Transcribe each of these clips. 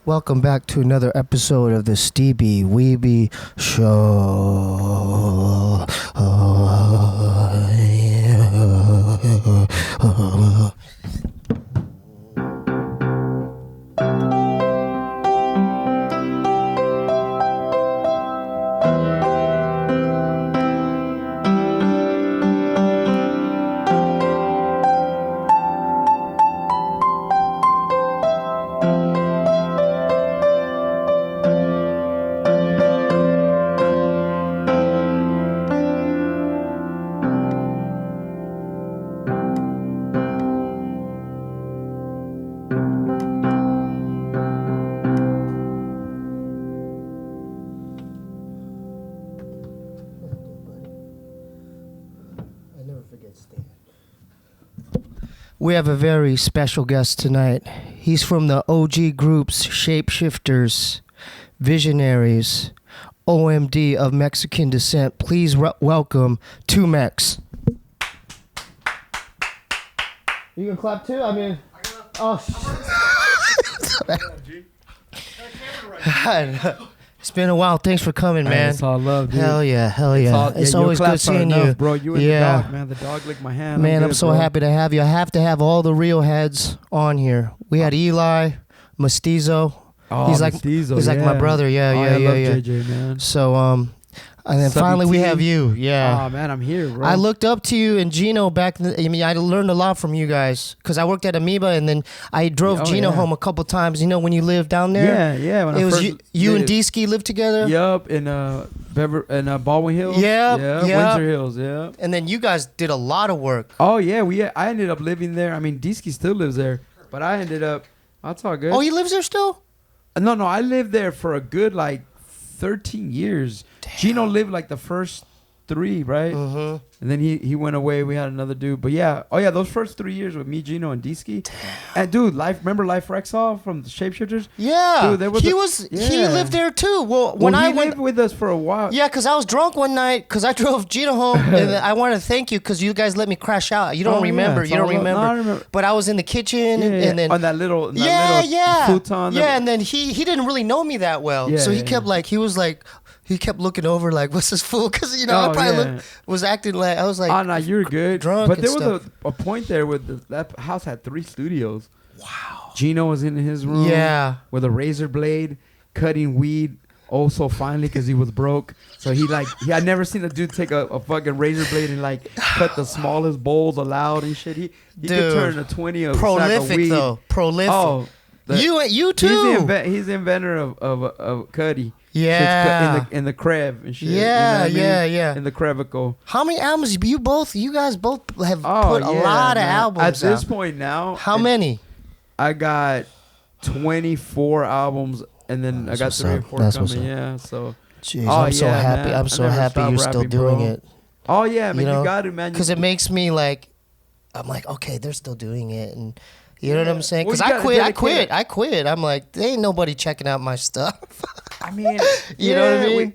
Welcome back to another episode of the Steebee Weebee Show. We have a very special guest tonight. He's from the OG groups Shapeshifters, Visionaries, OMD of Mexican descent. Please welcome 2Mex. You can clap too? I mean, It's been a while. Thanks for coming, man. It's all love, dude. Hell yeah. It's always good seeing you. Bro, you and the dog, man. The dog licked my hand. Man, I'm so happy to have you. I have to have all the real heads on here. We had Eli, Mestizo. Oh, he's like my brother. Yeah. I love JJ, man. So and then finally we have you. Yeah. Oh man, I'm here, bro. I looked up to you and Gino back. I learned a lot from you guys because I worked at Amoeba and then I drove Gino home a couple times. You know when you lived down there. Yeah. When it was you and D-Ski lived together. Yup, in Baldwin Hills. Yeah. Windsor Hills. Yeah. And then you guys did a lot of work. Oh yeah, I ended up living there. I mean, D-Ski still lives there, but I ended up. That's all good. Oh, he lives there still? No, I lived there for a good 13 years. Damn. Gino lived the first 3, right? Mm-hmm. And then he went away. We had another dude. But yeah. Oh yeah, those first 3 years with me, Gino, and D-Ski. And dude, remember Life Rexall from the Shapeshifters? Yeah. Dude, he lived there too. Well, I went lived with us for a while. Yeah, because I was drunk one night because I drove Gino home and I want to thank you because you guys let me crash out. You don't remember. Yeah, don't remember. No, I remember. But I was in the kitchen and then on that little futon. Yeah, and then he didn't really know me that well. So he kept he kept looking over what's this fool? Because I probably was acting like I was like, oh no, you're good, drunk. But there was a point there where that house had 3 studios. Wow. Gino was in his room, with a razor blade, cutting weed. Also, finally, because he was broke, so he had never seen a dude take a fucking razor blade and cut the smallest bowls allowed and shit. He could turn a 20 a sack of weed. Prolific. Oh, you too. He's the inventor of Cuddy. Yeah. In the Crev and shit. Yeah, In the Crevico. How many albums you guys both have put a lot of albums at this point now. How many? I got 24 albums and then I got 3 or 4 coming. Yeah, so. Jeez, I'm so happy. Man. I'm so happy you're still doing it. Oh yeah, man, you got it, man. Because it makes me I'm okay, they're still doing it and you know what I'm saying? Because I quit. I'm like, there ain't nobody checking out my stuff. I mean, you know what I mean?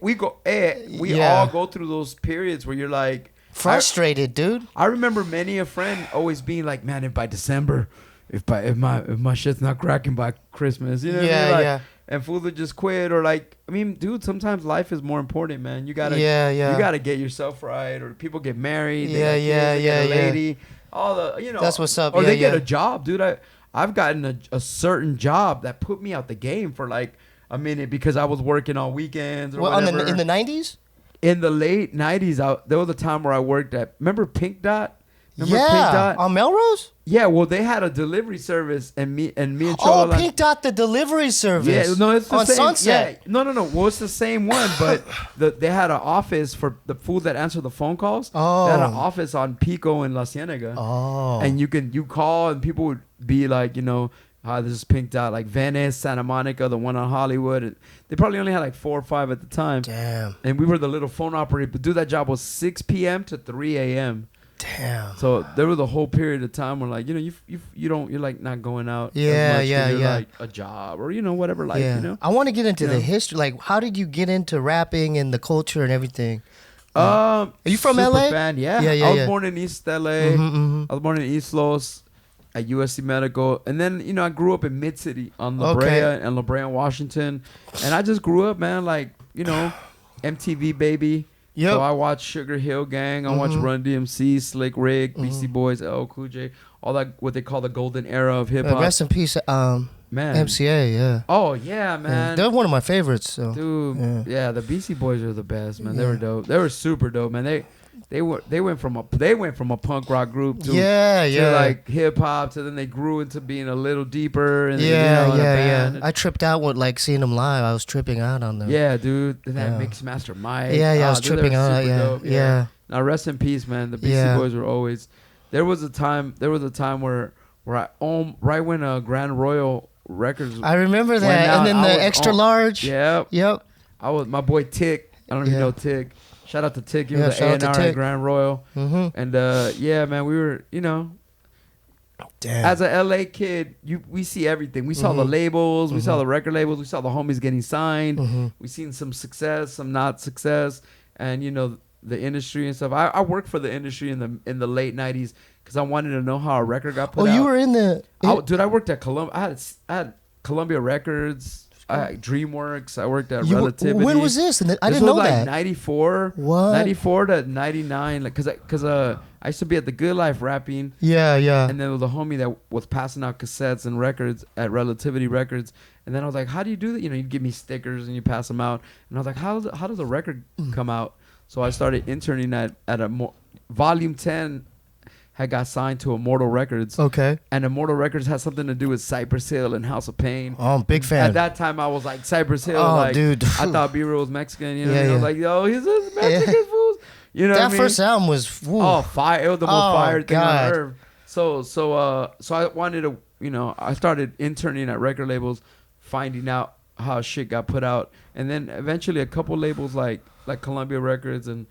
We all go through those periods where you're like frustrated, dude. I remember many a friend always being like, man, if by December, if my shit's not cracking by Christmas, you know what I mean? And fools would just quit dude, sometimes life is more important, man. You gotta you gotta get yourself right, or people get married, they get a lady. All the that's what's up. Or they get a job, dude. I've gotten a certain job that put me out the game for a minute because I was working on weekends or whatever. In the 90s? In the late 90s, there was a time where I worked at, remember Pink Dot? Remember Pink Dot? On Melrose? Yeah, well, they had a delivery service, and me and Cholo. Oh, Pink Dot, the delivery service. Yeah, no, it's the on same. Sunset. Yeah, no. Well, it's the same one, but they had an office for the fools that answer the phone calls. Oh. They had an office on Pico and La Cienega. Oh. And you call, and people would be like, this is Pink Dot, Venice, Santa Monica, the one on Hollywood. And they probably only had 4 or 5 at the time. Damn. And we were the little phone operator. But dude, that job was 6 p.m. to 3 a.m. Damn. So there was a whole period of time where you're not going out. Yeah, as much a job or whatever I want to get into the history. How did you get into rapping and the culture and everything? Are you from super LA? Fan. Yeah. I was born in East LA. I was born in East Los at USC Medical. And then, I grew up in Mid-City on La Brea and La Brea, Washington. And I just grew up, man, like, MTV baby. Yep. So I watched Sugar Hill Gang. I watched Run DMC, Slick Rick, Beastie Boys, LL Cool J. All that, what they call the golden era of hip-hop. Rest in peace, man. MCA, yeah. Oh, yeah, man. Yeah, they're one of my favorites. So. Dude, yeah, the Beastie Boys are the best, man. They were dope. They were super dope, man. They went from a punk rock group to like hip hop, to then they grew into being a little deeper. And yeah. I tripped out with like seeing them live. I was tripping out on them. Yeah, dude. And that Mixmaster Mike. Yeah, I was tripping out. Yeah. Now rest in peace, man. The Beastie Boys were always. There was a time where I right when Grand Royal Records. I remember that, and then the extra large. Yep. I was my boy Tick. I don't even know Tick. Shout out to Tick. He was the A&R at Grand Royal. And man, we were as a LA kid, we see everything. We saw the labels, we saw the record labels, we saw the homies getting signed. We seen some success, some not success, and the industry and stuff. I worked for the industry in the late '90s because I wanted to know how a record got put out. Oh, you were in the... Dude, I worked at Columbia. I had Columbia Records, DreamWorks. I worked at Relativity. When was this? I didn't know that. 94. What? 94 to 99. Like, cause I used to be at the Good Life rapping. Yeah. And then there was a homie that was passing out cassettes and records at Relativity Records. And then I was like, how do you do that? You'd give me stickers and you pass them out. And I was like, how does a record come out? So I started interning at Volume 10 had got signed to Immortal Records. Okay. And Immortal Records has something to do with Cypress Hill and House of Pain. Oh, I'm a big fan. At that time, I was like, Cypress Hill. Oh, dude. I thought B-Real was Mexican. I was like, yo, he's a Mexican fool. You know that what I mean? first album was... fire. It was the most fire thing on earth. So I wanted to, I started interning at record labels, finding out how shit got put out. And then eventually a couple labels like Columbia Records and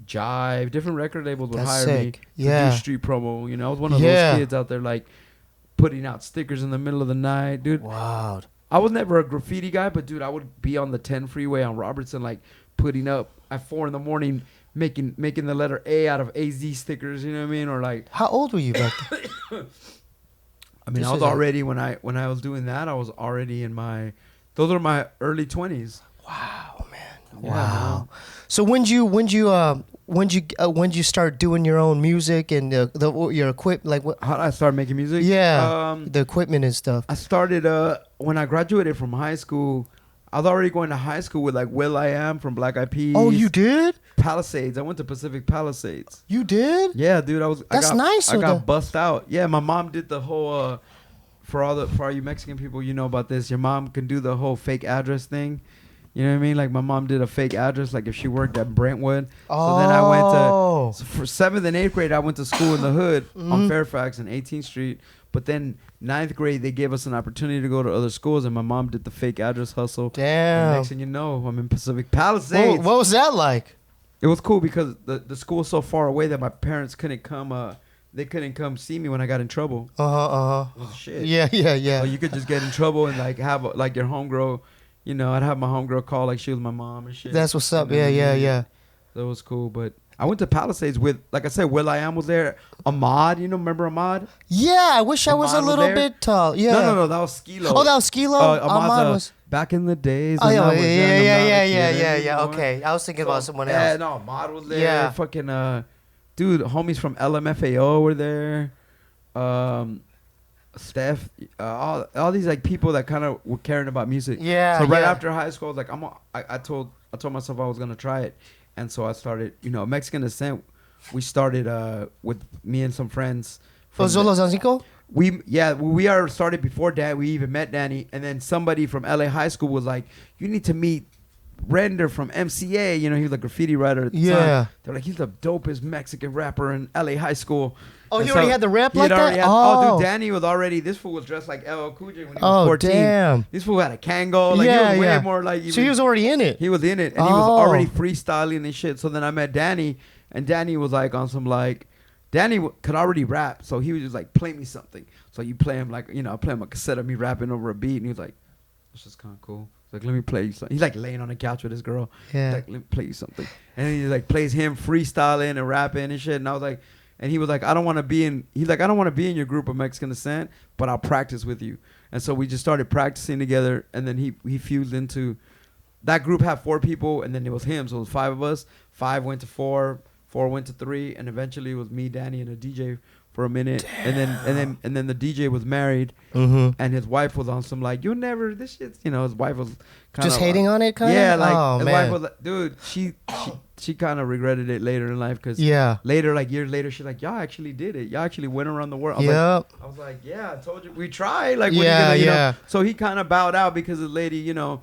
Jive, different record labels would hire me to do street promo. I was one of those kids out there like putting out stickers in the middle of the night, dude. Wow. I was never a graffiti guy, but dude, I would be on the 10 freeway on Robertson, like putting up at 4 a.m, making the letter A out of AZ stickers. You know what I mean? Or like, how old were you back then? I mean, I was already when I was doing that, I was already in those are my early 20s. Wow, man. Yeah, wow. Man. So when you start doing your own music and your equipment, like what? How did I start making music? Yeah, the equipment and stuff. I started when I graduated from high school. I was already going to high school with like Will.i.am from Black Eyed Peas. Oh, you did? Palisades. I went to Pacific Palisades. You did? Yeah, dude. Nice. I got bussed out. Yeah, my mom did the whole. For all you Mexican people, you know about this. Your mom can do the whole fake address thing. You know what I mean? Like my mom did a fake address, like if she worked at Brentwood. So then I went for 7th and 8th grade, I went to school in the hood on Fairfax and 18th Street. But then 9th grade, they gave us an opportunity to go to other schools, and my mom did the fake address hustle. Damn. And next thing you know, I'm in Pacific Palisades. What was that like? It was cool because the school was so far away that my parents couldn't come. They couldn't come see me when I got in trouble. Well, shit. Yeah. So you could just get in trouble and like have like your homegirl. I'd have my homegirl call like she was my mom and shit. That's what's up. Yeah. That was cool. But I went to Palisades with, like I said, Will.i.am was there. Ahmad, remember Ahmad? Yeah, I wish I was a little bit tall. Yeah. No, that was Skilo. Oh, that was Skilo? Ahmad was... Back in the days. Oh, yeah. Okay. I was thinking about someone else. Yeah, no, Ahmad was there. Yeah. Fucking, dude, homies from LMFAO were there. Steph, all these like people that kind of were caring about music. Yeah. So right after high school, I was like, I told myself I was gonna try it, and so I started. Mexican Descent. We started with me and some friends. Zolo Zanzico? We are started before that. We even met Danny, and then somebody from LA High School was like, "You need to meet Render from MCA." He was a graffiti writer at the time. They're like, he's the dopest Mexican rapper in LA High School. Oh, he already had the rap like that? Dude, Danny was already, this fool was dressed like LL Cool J when he was 14. Damn. This fool had a Kango. Like, he was way more like... So he was already in it? He was in it, and he was already freestyling and shit. So then I met Danny, and Danny was like on some like... Danny could already rap, so he was just like, play me something. So you play him like, I play him a cassette of me rapping over a beat, and he was like, this is kind of cool. He's like, let me play you something. He's like laying on the couch with his girl. Yeah. He's like, let me play you something. And he like plays him freestyling and rapping and shit. And I was like, and he was like, I don't want to be in your group of Mexican descent, but I'll practice with you. And so we just started practicing together. And then he fused into, that group had 4 people, and then it was him. So it was 5 of us. 5 went to 4, 4 went to 3, and eventually it was me, Danny, and a DJ for a minute. Damn. And then the DJ was married, Mm-hmm. and his wife was on some like, you'll never, this shit's, you know, his wife was kind of Just hating on it, kind of. Yeah, like oh, his man. wife was like, dude, she kind of regretted it later in life because later, like years later, she's like, y'all actually did it. Y'all actually went around the world. I was like, yeah, I told you, we tried. Like, what are you gonna, you know? So he kind of bowed out because the lady, you know,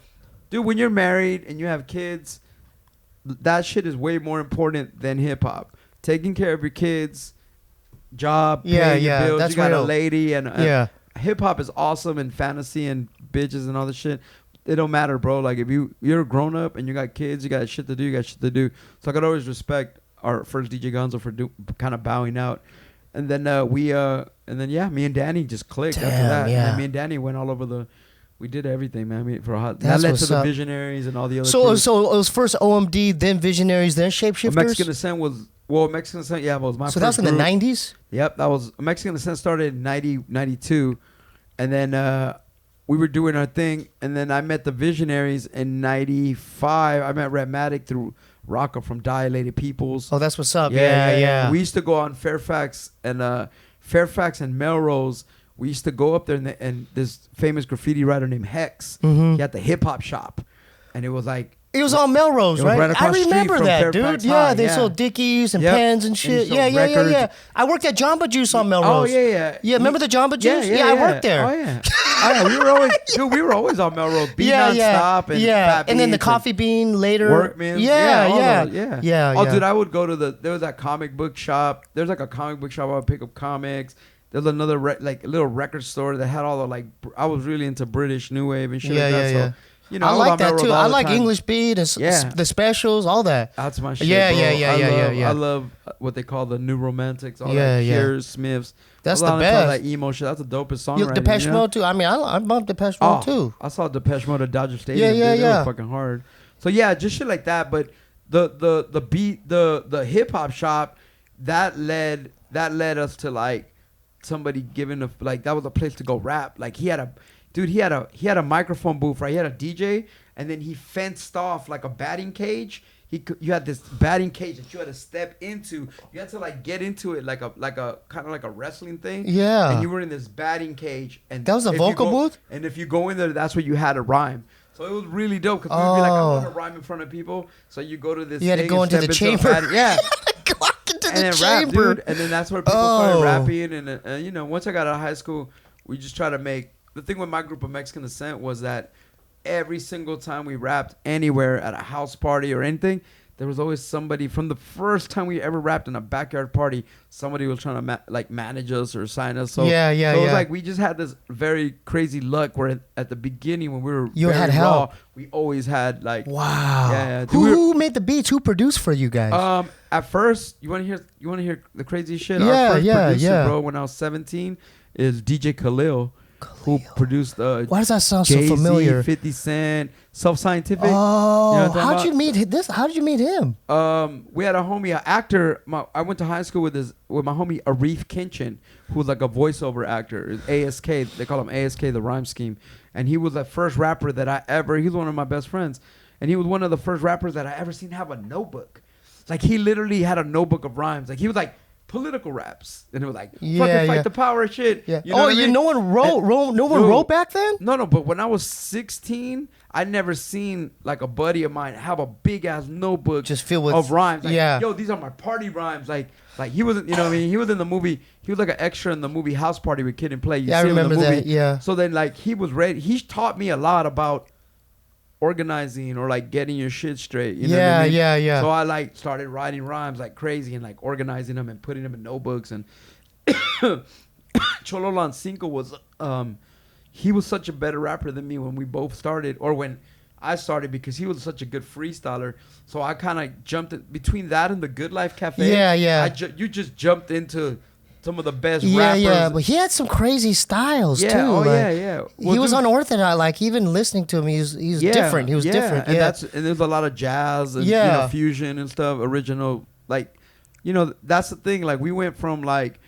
dude, when you're married and you have kids, that shit is way more important than hip hop. Taking care of your kids, job, paying your bills. That's you got real. a lady, and hip hop is awesome, and fantasy and bitches and all this shit. It don't matter, bro. Like if you're a grown up and you got kids, you got shit to do. You got shit to do. So I could always respect our first DJ Gonzo for kind of bowing out. And then me and Danny just clicked after that. Yeah. And then me and Danny went all over we did everything, man. That That's led what's to the up. Visionaries and all the other. So crews. it was first OMD, then Visionaries, then Shapeshifters. Mexican Descent was Mexican Descent. Yeah, was my. So that was in the 90s. Yep, that was Mexican Descent started in 92, and then we were doing our thing, and then I met the Visionaries in 95. I met Redmatic through Rocco from Dilated Peoples. Oh, that's what's up. Yeah. We used to go on Fairfax and Melrose. We used to go up there, and this famous graffiti writer named Hex, Mm-hmm. he had the hip hop shop, and it was like. It was on Melrose, It was right? right I across the street remember from that, Fairfax dude. High, Yeah, they yeah. sold Dickies and Yep. pens and And shit. he Yeah. sold records. I worked at Jamba Juice on Melrose. Oh yeah. Yeah, remember the Jamba Juice? Yeah, I worked there. Oh yeah. We were always on Melrose. Beat nonstop and Fat and then the Beats Coffee Bean later. Workman's. Yeah. Oh, dude, I would go to there was that comic book shop. There's like a comic book shop. I would pick up comics. There's another little record store that had all the like. I was really into British new wave and shit like that. So, you know, I like on that Melrose too. all I the like time. English beat and the specials, all that. That's my shit. Yeah, bro. yeah. I love what they call the new romantics. All Yeah, that. yeah. Cures, Smiths. That's All the that best. emo shit. That's the dopest songwriting. Depeche you know? Mode too. I mean, I love Depeche Mode too. I saw Depeche Mode at Dodger Stadium. Yeah. It was fucking hard. So yeah, just shit like that. But the beat, the hip hop shop, that led us to like somebody giving that was a place to go rap. Like he had a microphone booth, right? He had a DJ, and then he fenced off like a batting cage. You had this batting cage that you had to step into. You had to like get into it like a kind of like a wrestling thing. Yeah. And you were in this batting cage, and That was a if vocal you go, booth? And if you go in there, that's where you had to rhyme. So it was really dope because we would be like, I want to rhyme in front of people. So you go to this. You had to go into the chamber. Yeah. Walk into And the then chamber. rap, dude. And then that's where people started rapping. And you know, once I got out of high school, we just try to make the thing with my group of Mexican descent was that every single time we rapped anywhere at a house party or anything, there was always somebody from the first time we ever rapped in a backyard party. Somebody was trying to manage us or sign us. So Yeah. So it was like we just had this very crazy luck where at the beginning when we were You very had raw, help. we always had like Wow. Yeah. Who made the beats? Who produced for you guys? At first, you want to hear the crazy shit? Yeah, Our first producer, yeah. bro, when I was 17, is DJ Khalil, who produced Why does that sound so Jay-Z, familiar? 50 Cent, Self Scientific. Oh, You know what I'm how'd talking you meet this? How did you meet him? We had a homie, an actor. I went to high school with my homie Arif Kinchin, who was like a voiceover actor. ASK, they call him ASK, the rhyme scheme. And he was the first rapper he's one of my best friends. And he was one of the first rappers that I ever seen have a notebook. Like he literally had a notebook of rhymes. Like he was like political raps. And it was like, fucking fight the power shit. Yeah. You know what I mean? No one wrote back then? No, but when I was 16, I never seen like a buddy of mine have a big ass notebook Just filled with of rhymes. Like, yeah. yo, these are my party rhymes. Like he wasn't, you know what I mean? He was in the movie. He was like an extra in the movie House Party with Kid and Play. Yeah, I remember that. Yeah. So then like he was ready. He taught me a lot about organizing or like getting your shit straight. You know what I mean? Yeah. So I like started writing rhymes like crazy and like organizing them and putting them in notebooks. And Cholo Lancinco was he was such a better rapper than me when we both started, or when I started, because he was such a good freestyler. So I kind of jumped in between that and the Good Life Cafe. Yeah. You just jumped into some of the best yeah, rappers. Yeah, but he had some crazy styles too. Oh, like, yeah. Well, he was unorthodox. Like even listening to him, he's different. He was different. And there's a lot of jazz and fusion and stuff. Original, like, that's the thing. Like we went from like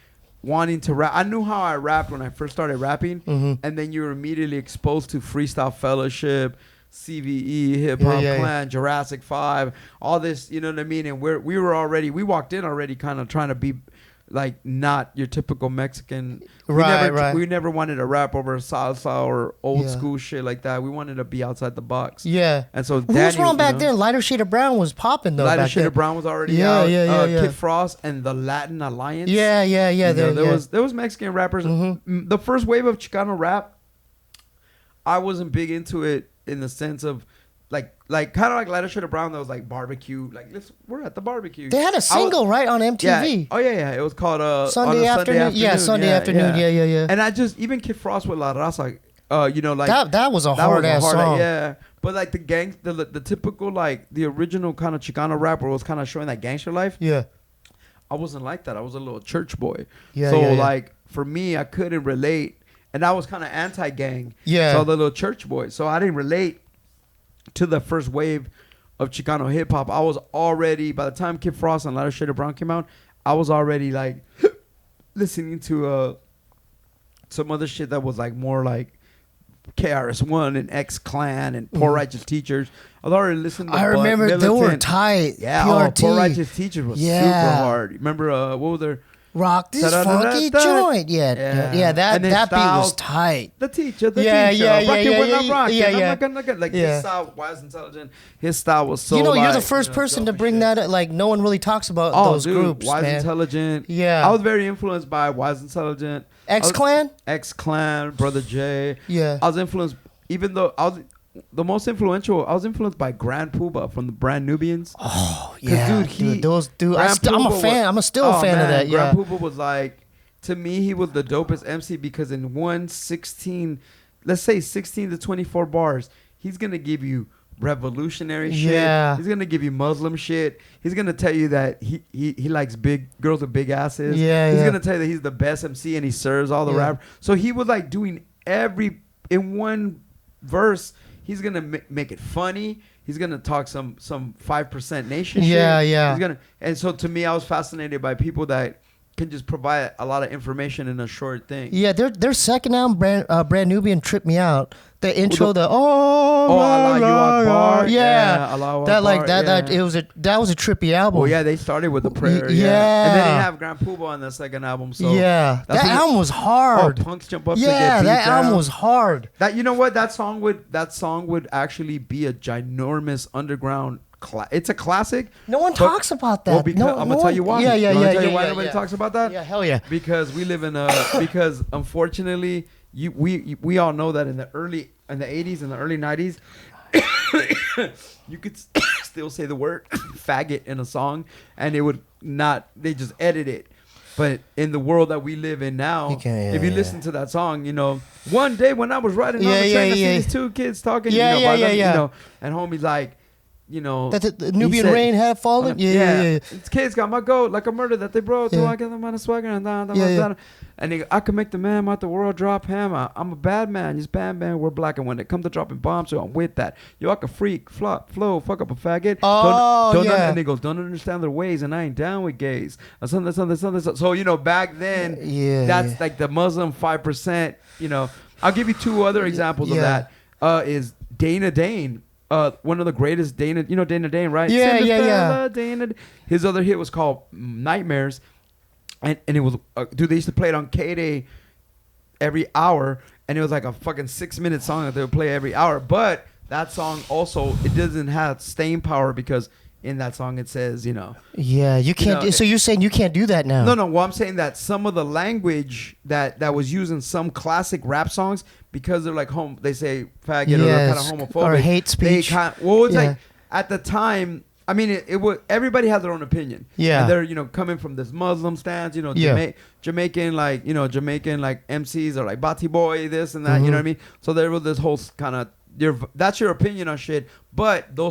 wanting to rap. I knew how I rapped when I first started rapping, and then you were immediately exposed to Freestyle Fellowship, CVE, Hip Hop Clan, Jurassic 5, all this. You know what I mean? And we walked in already, kind of trying to be like not your typical Mexican. Right. We never wanted to rap over salsa or old school shit like that. We wanted to be outside the box. Yeah. And so who was wrong back then? Lighter Shade of Brown was popping though. Lighter Shade of Brown was already out. Yeah. Kid Frost and the Latin Alliance. Yeah. There was Mexican rappers. The first wave of Chicano rap, I wasn't big into it in the sense of like kind of like Lighter Shade of Brown that was like barbecue. Like we're at the barbecue. They had a single right on MTV. Yeah. Oh yeah. It was called Sunday afternoon. Yeah, Sunday afternoon. Yeah. And I just even Kid Frost with La Raza. That was a hard ass song. Yeah. But like the typical like the original kind of Chicano rapper was kind of showing that gangster life. Yeah. I wasn't like that. I was a little church boy. Yeah. So like for me, I couldn't relate, and I was kind of anti-gang. Yeah. So I was a little church boy. So I didn't relate to the first wave of Chicano hip hop. I was already, by the time Kid Frost and Lighter Shade of Brown came out, I was already like listening to some other shit that was like more like KRS-One and X Clan and Poor Righteous Teachers. I was already listening to I remember Militant. they were tight. Yeah, PRT. Poor Righteous Teachers was super hard. Remember what was their Rock this funky joint. Yeah. That beat was tight. The teacher. Like his style, Wise Intelligent. His style was so. You're the first person to bring that up. Like no one really talks about those groups. Wise man. Intelligent. Yeah. I was very influenced by Wise Intelligent. X Clan, Brother J. Yeah. I was influenced, even though I was the most influential. I was influenced by Grand Poobah from the Brand Nubians. Oh yeah, dude, I'm a fan. I'm still a fan of that. Yeah, Grand Poobah was like, to me, he was the dopest MC because in 16 to 24 bars, he's gonna give you revolutionary shit. Yeah. He's gonna give you Muslim shit. He's gonna tell you that he likes big girls with big asses. Yeah, He's gonna tell you that he's the best MC and he serves all the rappers. So he was like doing in one verse. He's gonna make it funny. He's gonna talk some 5% nation shit. Yeah. And so to me, I was fascinated by people that can just provide a lot of information in a short thing. Yeah, their second album, Brand Nubian, tripped me out. The intro, Allah You Akbar. Yeah, that was a trippy album. Well, yeah, they started with the prayer. Yeah. And then they have Grand Poobah on the second album. So yeah, that album was hard. Oh, punks jump up. Yeah, that album was hard. That you know what that song would actually be a ginormous underground. It's a classic. No one talks about that. Well, I'm gonna tell you why. Yeah. Why nobody talks about that? Yeah, hell yeah. Because we live in because unfortunately, we all know that in the 80s and the early 90s, you could still say the word faggot in a song, and it would not. They just edit it. But in the world that we live in now, if you listen to that song, one day when I was riding on the train, I see these two kids talking, and homie's like, that the Nubian rain had fallen. Yeah. This kid's got my goat like a murder that they brought. So I get them on a swagger and and I can make the man out the world drop him. I'm a bad man. He's bad man. We're black, and when it comes to dropping bombs, so I'm with that. Yo, I can freak, flow, fuck up a faggot. And they goes, don't understand their ways, and I ain't down with gays. Something. So back then, that's like the Muslim 5%. I'll give you two other examples of that. Is Dana Dane. One of the greatest Dana Dane, right? Yeah. Dana. His other hit was called Nightmares, and it was they used to play it on K-Day every hour, and it was like a fucking 6-minute song that they would play every hour. But that song also, it doesn't have staying power because in that song it says, Yeah, you can't. So you're saying you can't do that now? No. Well, I'm saying that some of the language that was used in some classic rap songs, because they're like they say faggot or they're kind of homophobic or hate speech. Like at the time. I mean, it was everybody had their own opinion. Yeah, and they're coming from this Muslim stance. Jamaican like MCs are like Bati Boy, this and that. You know what I mean? So there was this whole kind of. That's your opinion on shit, but a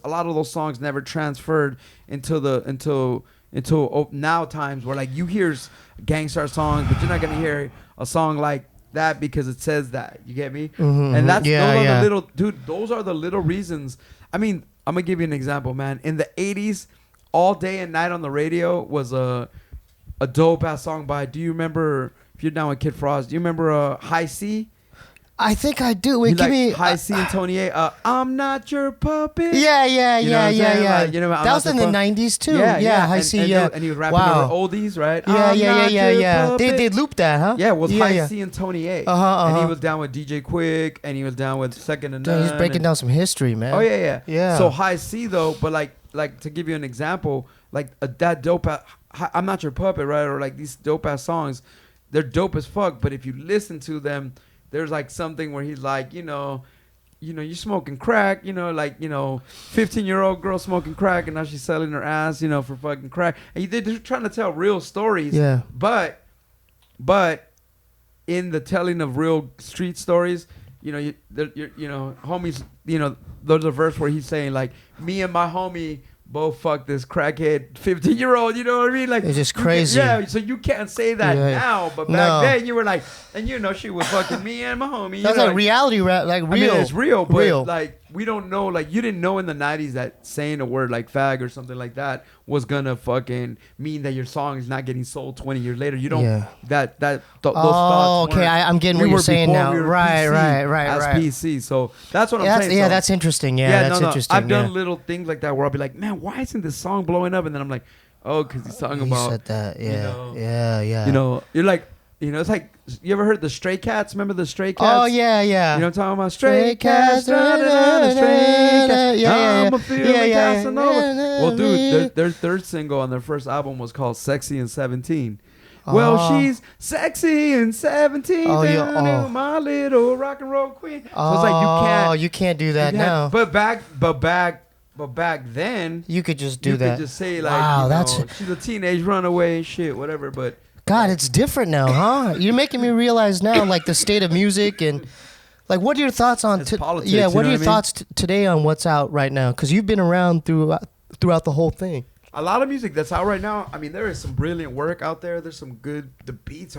lot of those songs never transferred until now times where like you hear gangstar songs, but you're not gonna hear a song like that because it says that. You get me? And that's those are the little dude. Those are the little reasons. I mean, I'm gonna give you an example, man. In the '80s, All Day and Night on the radio was a dope ass song by. Do you remember? If you're down with Kid Frost, do you remember High C? I think I do. Wait, give me High C and Tony A. I'm not your puppet. Yeah. Like, you know, that was in the '90s too. Yeah, High C. And he was rapping over oldies, right? Yeah. They looped that, huh? Yeah, with High C and Tony A. And he was down with DJ Quick, and he was down with Second and None. He's breaking down some history, man. Oh yeah. So High C though, but like to give you an example, like that dope. I'm not your puppet, right? Or like these dope ass songs, they're dope as fuck. But if you listen to them, there's like something where he's like, you know, you're smoking crack, 15-year-old girl smoking crack, and now she's selling her ass, for fucking crack. And they're trying to tell real stories. Yeah. But in the telling of real street stories, homies, there's a verse where he's saying like, me and my homie both fuck this crackhead 15-year-old, you know what I mean? Like, it's just crazy. So you can't say that now, but back then you were like, and she was fucking me and my homie. That's like reality rap, like real. I mean, it's real, but like we don't know, like you didn't know in the 90s that saying a word like fag or something like that was gonna fucking mean that your song is not getting sold 20 years later. You don't those thoughts. Okay, I'm getting what you're saying now. Right. As PC, so that's what I'm saying. Yeah, that's interesting. That's interesting. I've done little things like that where I'll be like, man, why isn't this song blowing up? And then I'm like, oh, because he's talking about. Said that. Yeah. You're like, it's like, you ever heard the Stray Cats? Remember the Stray Cats? Oh, yeah. You know what I'm talking about? Stray Cats, running on the Stray Cats. I'm a feeling Casanova. Well, dude, their third single on their first album was called Sexy and 17. Well, she's sexy and 17. My little rock and roll queen. So it's like you can't do that now. But back then, you could just do that. You could just say like, she's a teenage runaway, shit, whatever. But God, it's different now, huh? You're making me realize now, like the state of music and like, what are your thoughts on? Politics, what are your thoughts today on what's out right now? Because you've been around throughout the whole thing. A lot of music that's out right now. I mean, there is some brilliant work out there. There's some good. The beats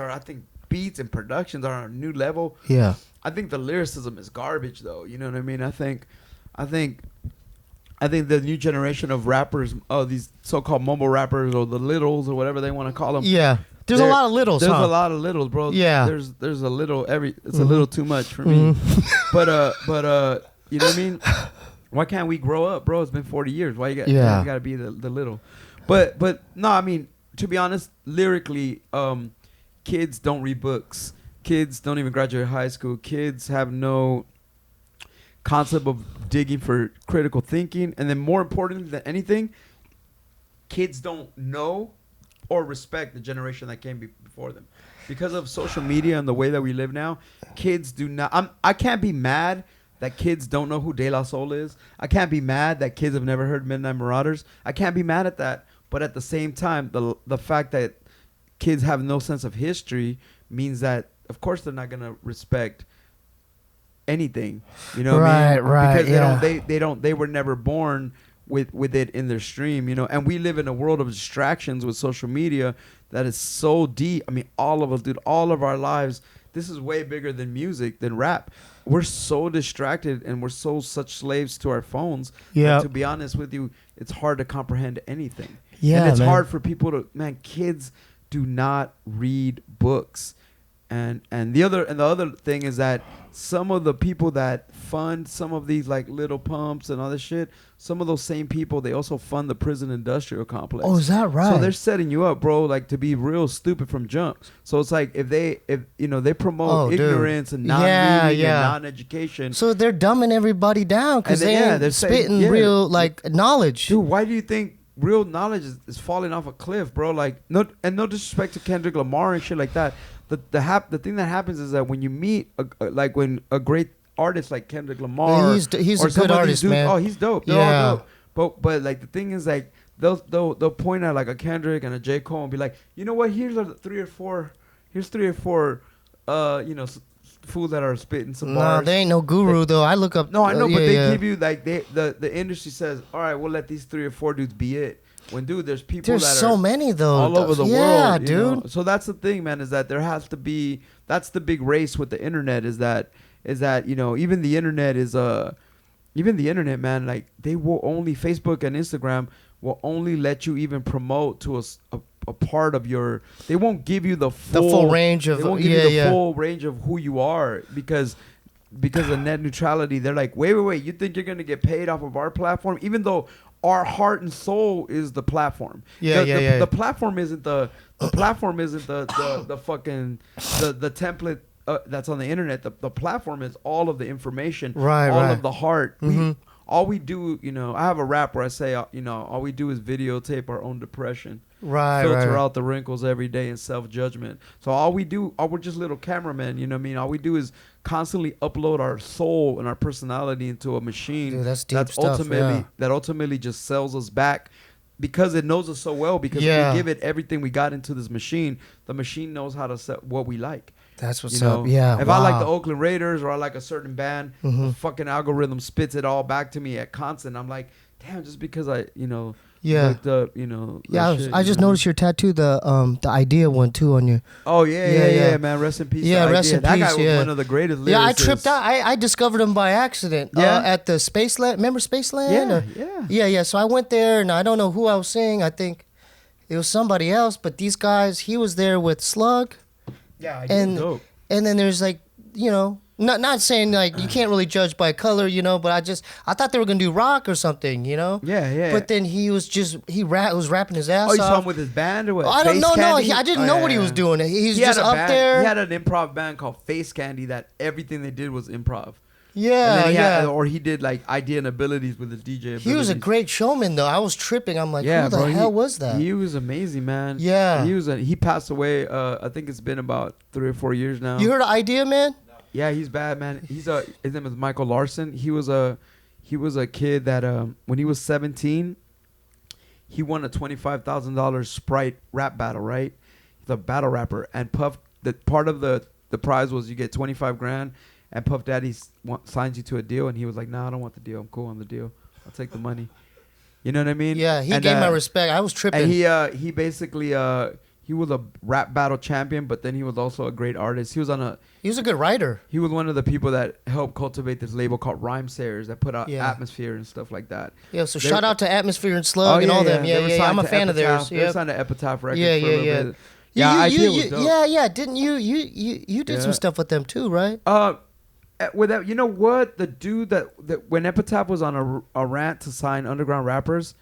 and productions are on a new level. Yeah. I think the lyricism is garbage, though. You know what I mean? I think the new generation of rappers, these so-called mumble rappers or the littles or whatever they want to call them. Yeah. There's a lot of littles. There's a lot of littles, bro. Yeah. There's a little it's a little too much for me. But you know what I mean? Why can't we grow up, bro? It's been 40 years. Why you got to be the little? But no, I mean, to be honest, lyrically, kids don't read books. Kids don't even graduate high school. Kids have no concept of digging for critical thinking. And then more important than anything, kids don't know or respect the generation that came before them. Because of social media and the way that we live now, kids do not... I can't be mad that kids don't know who De La Soul is. I can't be mad that kids have never heard Midnight Marauders. I can't be mad at that. But at the same time, the fact that kids have no sense of history means that, of course, they're not going to respect anything. You know what I mean? Right, because they were never born with it in their stream, and we live in a world of distractions with social media that is so deep. I mean, all of us, dude, all of our lives, this is way bigger than music, than rap. We're so distracted and we're such slaves to our phones. Yeah. To be honest with you, it's hard to comprehend anything. Yeah, and it's hard for people to, kids do not read books. And the other thing is that some of the people that fund some of these like little pumps and all this shit, some of those same people, they also fund the prison industrial complex. Oh, is that right? So they're setting you up, bro, like to be real stupid from jump. So it's like if they promote ignorance and non-reading and non-education. So they're dumbing everybody down because they're spitting real like knowledge. Dude, why do you think real knowledge is falling off a cliff, bro? Like no disrespect to Kendrick Lamar and shit like that. The thing that happens is that when you meet when a great artist like Kendrick Lamar, he's a good artist, man. Oh, he's dope. They're all dope. But like the thing is like they'll point at like a Kendrick and a J. Cole and be like, you know what? Here's three or four fools that are spitting some bars. They ain't no guru though. I look up. No, I know, but they give you like the industry says, all right, we'll let these 3 or 4 dudes be it. when dude, there's people there's that so are many though all over the world. yeah, You dude know? So that's the thing, man, is that there has to be, that's the big race with the internet, is that you know, even the internet is even the internet, man, like they will only, Facebook and Instagram will only let you even promote to a part of your, they won't give you the full range of, they won't give you the full range of who you are, because of net neutrality. They're like, wait, you think you're gonna get paid off of our platform, even though our heart and soul is the platform. The platform isn't the platform isn't the fucking the template that's on the internet. The platform is all of the information, all of the heart. All we do, you know, I have a rap where I say, you know, all we do is videotape our own depression. Filter out the wrinkles every day and self-judgment. So all we do, we're just little cameramen, you know what I mean? All we do is constantly upload our soul and our personality into a machine. Dude, that's deep stuff, that ultimately just sells us back, because it knows us so well, because we give it everything we got into this machine. The machine knows how to set what we like. That's what's up. Yeah. If I like the Oakland Raiders or I like a certain band, the fucking algorithm spits it all back to me at constant. I'm like, damn, just because I, you know, like the, you know. I just noticed your tattoo, the idea one too on you. Oh yeah, man. Rest in peace. Yeah, rest in peace. That guy was one of the greatest lyricists. Yeah, I tripped out. I discovered him by accident. At the Spaceland. Remember Spaceland? Yeah. So I went there, and I don't know who I was seeing. I think it was somebody else, but these guys, he was there with Slug. Yeah, dope. And then there's like, you know, not saying like you can't really judge by color, you know, but I thought they were gonna do rock or something, you know. Yeah. But then he was was rapping his ass off. Oh, you saw him with his band or what? I don't know. No, I didn't know what he was doing. He's just up there. He had an improv band called Face Candy that everything they did was improv. Yeah. Or he did like idea and abilities with his DJ abilities. He was a great showman though. I was tripping. I'm like, who the hell was that? He was amazing, man. Yeah. He passed away. I think it's been about 3 or 4 years now. You heard of Idea, man? Yeah, he's bad, man. His name is Michael Larson. He was a kid that when he was 17, he won a $25,000 Sprite rap battle, right? He's a battle rapper, and Puff, the part of the prize was you get 25 grand. And Puff Daddy signs you to a deal, and he was like, "Nah, I don't want the deal. I'm cool on the deal. I'll take the money." You know what I mean? Yeah, he gave my respect. I was tripping. And he basically he was a rap battle champion, but then he was also a great artist. He was a good writer. He was one of the people that helped cultivate this label called Rhymesayers that put out Atmosphere and stuff like that. Yeah, so shout out to Atmosphere and Slug and all them. Yeah. I'm a fan of theirs. They signed to Epitaph Records for a little bit. Yeah, Didn't you did some stuff with them too, right? With that, you know what? The dude that when Epitaph was on a rant to sign underground rappers,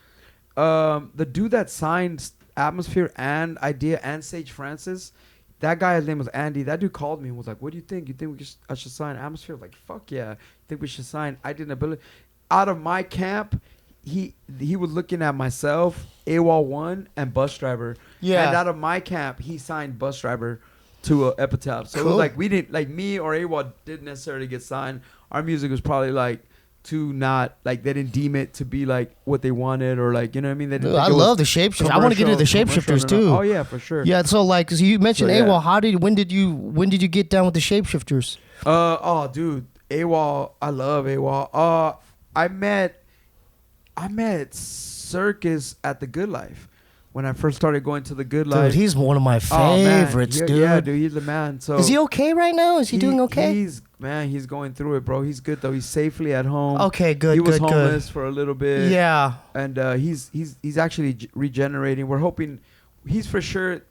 the dude that signed Atmosphere and Idea and Sage Francis, that guy's name was Andy. That dude called me and was like, "What do you think? You think I should sign Atmosphere?" I'm like, fuck yeah. Think we should sign Idea and Ability? Out of my camp, he was looking at myself, AWOL 1, and Bus Driver. Yeah. And out of my camp, he signed Bus Driver to Epitaph. So it was like we didn't, like me or AWOL didn't necessarily get signed. Our music was probably like too not, like they didn't deem it to be like what they wanted, or like, you know what I mean? They didn't. I love the Shapeshifters. I want to get into the Shapeshifters too. Oh yeah, for sure. Yeah, so like, so you mentioned AWOL. When did you get down with the Shapeshifters? Oh dude, AWOL. I love AWOL. I met Circus at the Good Life. When I first started going to the Good Life. Dude, he's one of my favorites, dude. Yeah, dude, he's the man. So is he okay right now? Is he doing okay? He's going through it, bro. He's good though. He's safely at home. Okay, good. He was homeless for a little bit. Yeah, and he's actually regenerating. We're hoping he's for sure.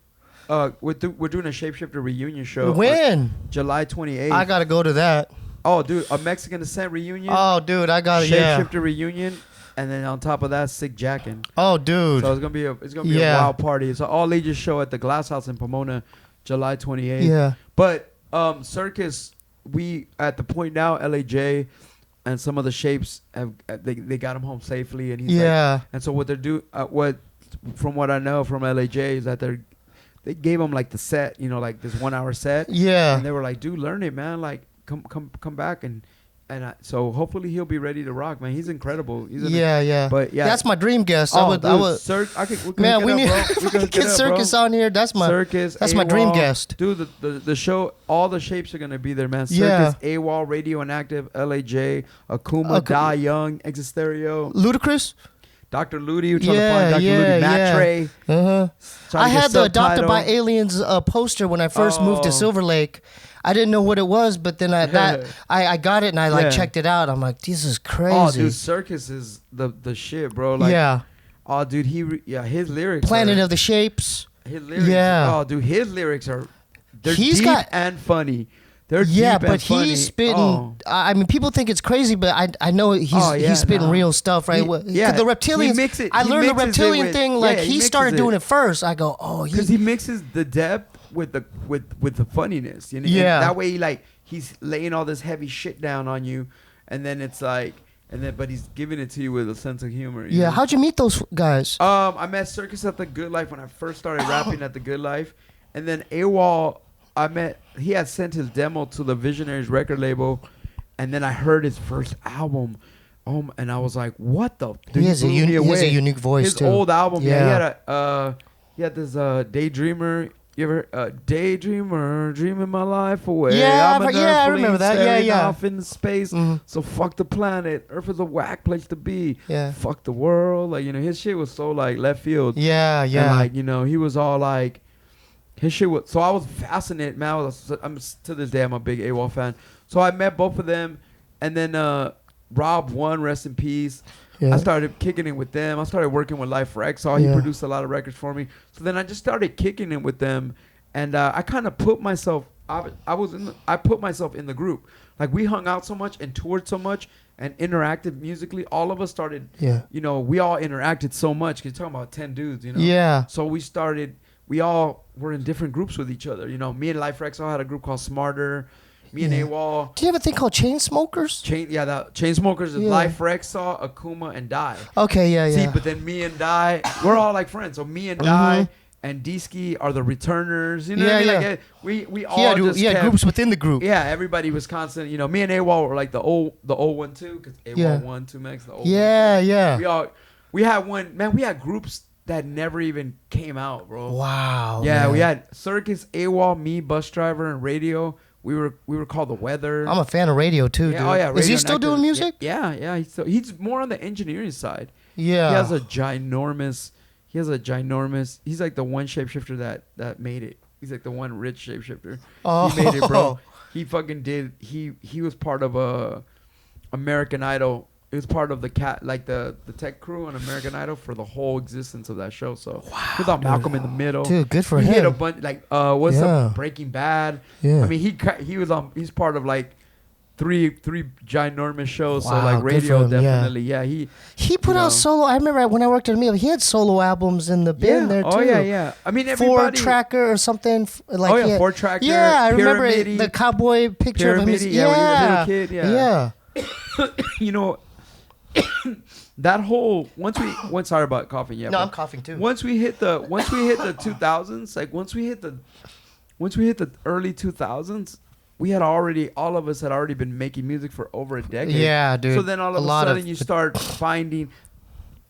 We're doing a Shapeshifter reunion show. When? July 28th. I gotta go to that. Oh, dude, a Mexican Descent reunion. Oh, dude, I gotta. Shapeshifter reunion. And then on top of that, Sick Jackin'. Oh, dude! So it's gonna be a wild party. It's an all ages show at the Glass House in Pomona, July 28th. Yeah. But Circus, we at the point now, LAJ, and some of the Shapes have they got him home safely, and he's like, and so what they're from what I know from LAJ is that they gave him like the set, you know, like this 1 hour set. Yeah. And they were like, dude, learn it, man. Like come back and so hopefully he'll be ready to rock, man. He's incredible. But that's my dream guest. We need to get Circus on here. That's my dream guest, dude. The show, all the Shapes are gonna be there, man. Circus, AWOL, Radio Inactive, LAJ, Akuma, Da Young, Exit Stereo, Ludacris. Dr. Ludi. We're trying to find Dr. Ludi. Matre. I had the Adopted by Aliens poster when I first moved to Silver Lake. I didn't know what it was, but then I got it and I like checked it out. I'm like, this is crazy. Oh, dude, Circus is the shit, bro. Like, oh, dude, his lyrics. Planet of the Shapes. His lyrics. Yeah. Oh, dude, his lyrics are deep and funny. They're deep and funny. He's spitting. Oh. I mean, people think it's crazy, but I know he's spitting real stuff, right? The reptilians. I learned the reptilian thing. Like he started doing it first. I go, because he mixes the depth with the funniness. You know? Yeah. And that way, he's laying all this heavy shit down on you, and then it's like. But he's giving it to you with a sense of humor. You know? How'd you meet those guys? I met Circus at the Good Life when I first started rapping at the Good Life, and then AWOL. He had sent his demo to the Visionaries record label, and then I heard his first album, and I was like, "What the?" Dude, he has a unique voice his too. His old album, he had this Daydreamer. You ever Daydreamer, dreaming my life away? Yeah, I remember that. Yeah. Off in space, so fuck the planet. Earth is a whack place to be. Yeah, fuck the world. Like his shit was so like left field. Yeah. And he was all like. His shit was, so I was fascinated, man. I'm to this day, I'm a big AWOL fan. So I met both of them, and then Rob One, rest in peace. Yeah. I started kicking it with them. I started working with Life Rex. So he produced a lot of records for me. So then I just started kicking it with them, and I kind of put myself. I put myself in the group. Like we hung out so much and toured so much and interacted musically. All of us started. Yeah. We all interacted so much. 'Cause you're talking about 10 dudes. Yeah. So we started. We all were in different groups with each other. Me and Life Rex all had a group called Smarter. Me and AWOL. Do you have a thing called Chainsmokers? The Chainsmokers is Life Rex, Akuma, and Die. Okay, yeah. See, but then me and Die, we're all like friends. So me and Die and D-Ski are the returners. You know what I mean? Like, we all just kept, groups within the group. Yeah, everybody was constant. Me and AWOL were like the old one too, because AWOL 1, 2 Max, the old one. Yeah. We had one, man, we had groups that never even came out, bro. Wow. Yeah, man. we had Circus, AWOL, me, Bus Driver, and Radio. We were called The Weather. I'm a fan of Radio too, dude. Oh yeah, Radio is he still doing music? Yeah. He's more on the engineering side. Yeah. He has a ginormous. He's like the one shapeshifter that made it. He's like the one rich shapeshifter. Oh. He made it, bro. He fucking did. He was part of American Idol. It was part of the tech crew on American Idol for the whole existence of that show. So he thought Malcolm in the Middle. Dude, good for him. He hit a bunch what's up Breaking Bad. Yeah. I mean he's part of like three ginormous shows. Wow, so like Radio definitely. Yeah. He put out solo. I remember when I worked at Meal, he had solo albums in the bin there too. Oh yeah. I mean everybody 4-tracker or something like 4-tracker. Yeah, I remember the cowboy picture of him. When he was a little kid. Yeah. That whole sorry about coughing. Yeah, no, I'm coughing too. Once we hit the 2000s, like once we hit the early 2000s, all of us had already been making music for over a decade. Yeah, dude. So then all of a sudden you start finding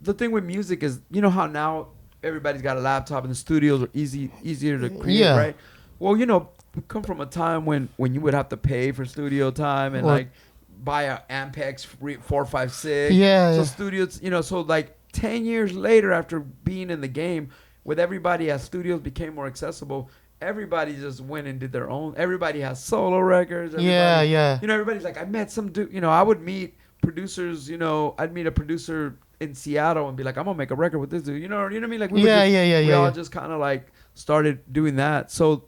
the thing with music is how now everybody's got a laptop and the studios are easier to create, right? Well, we come from a time when you would have to pay for studio time and buy a Ampex 456. So studios, so like 10 years later after being in the game with everybody as studios became more accessible, everybody just went and did their own. Everybody has solo records. Everybody's like, I met some dude, I would meet producers, I'd meet a producer in Seattle and be like, I'm gonna make a record with this dude. You know what I mean? Like we all just kind of like started doing that. So,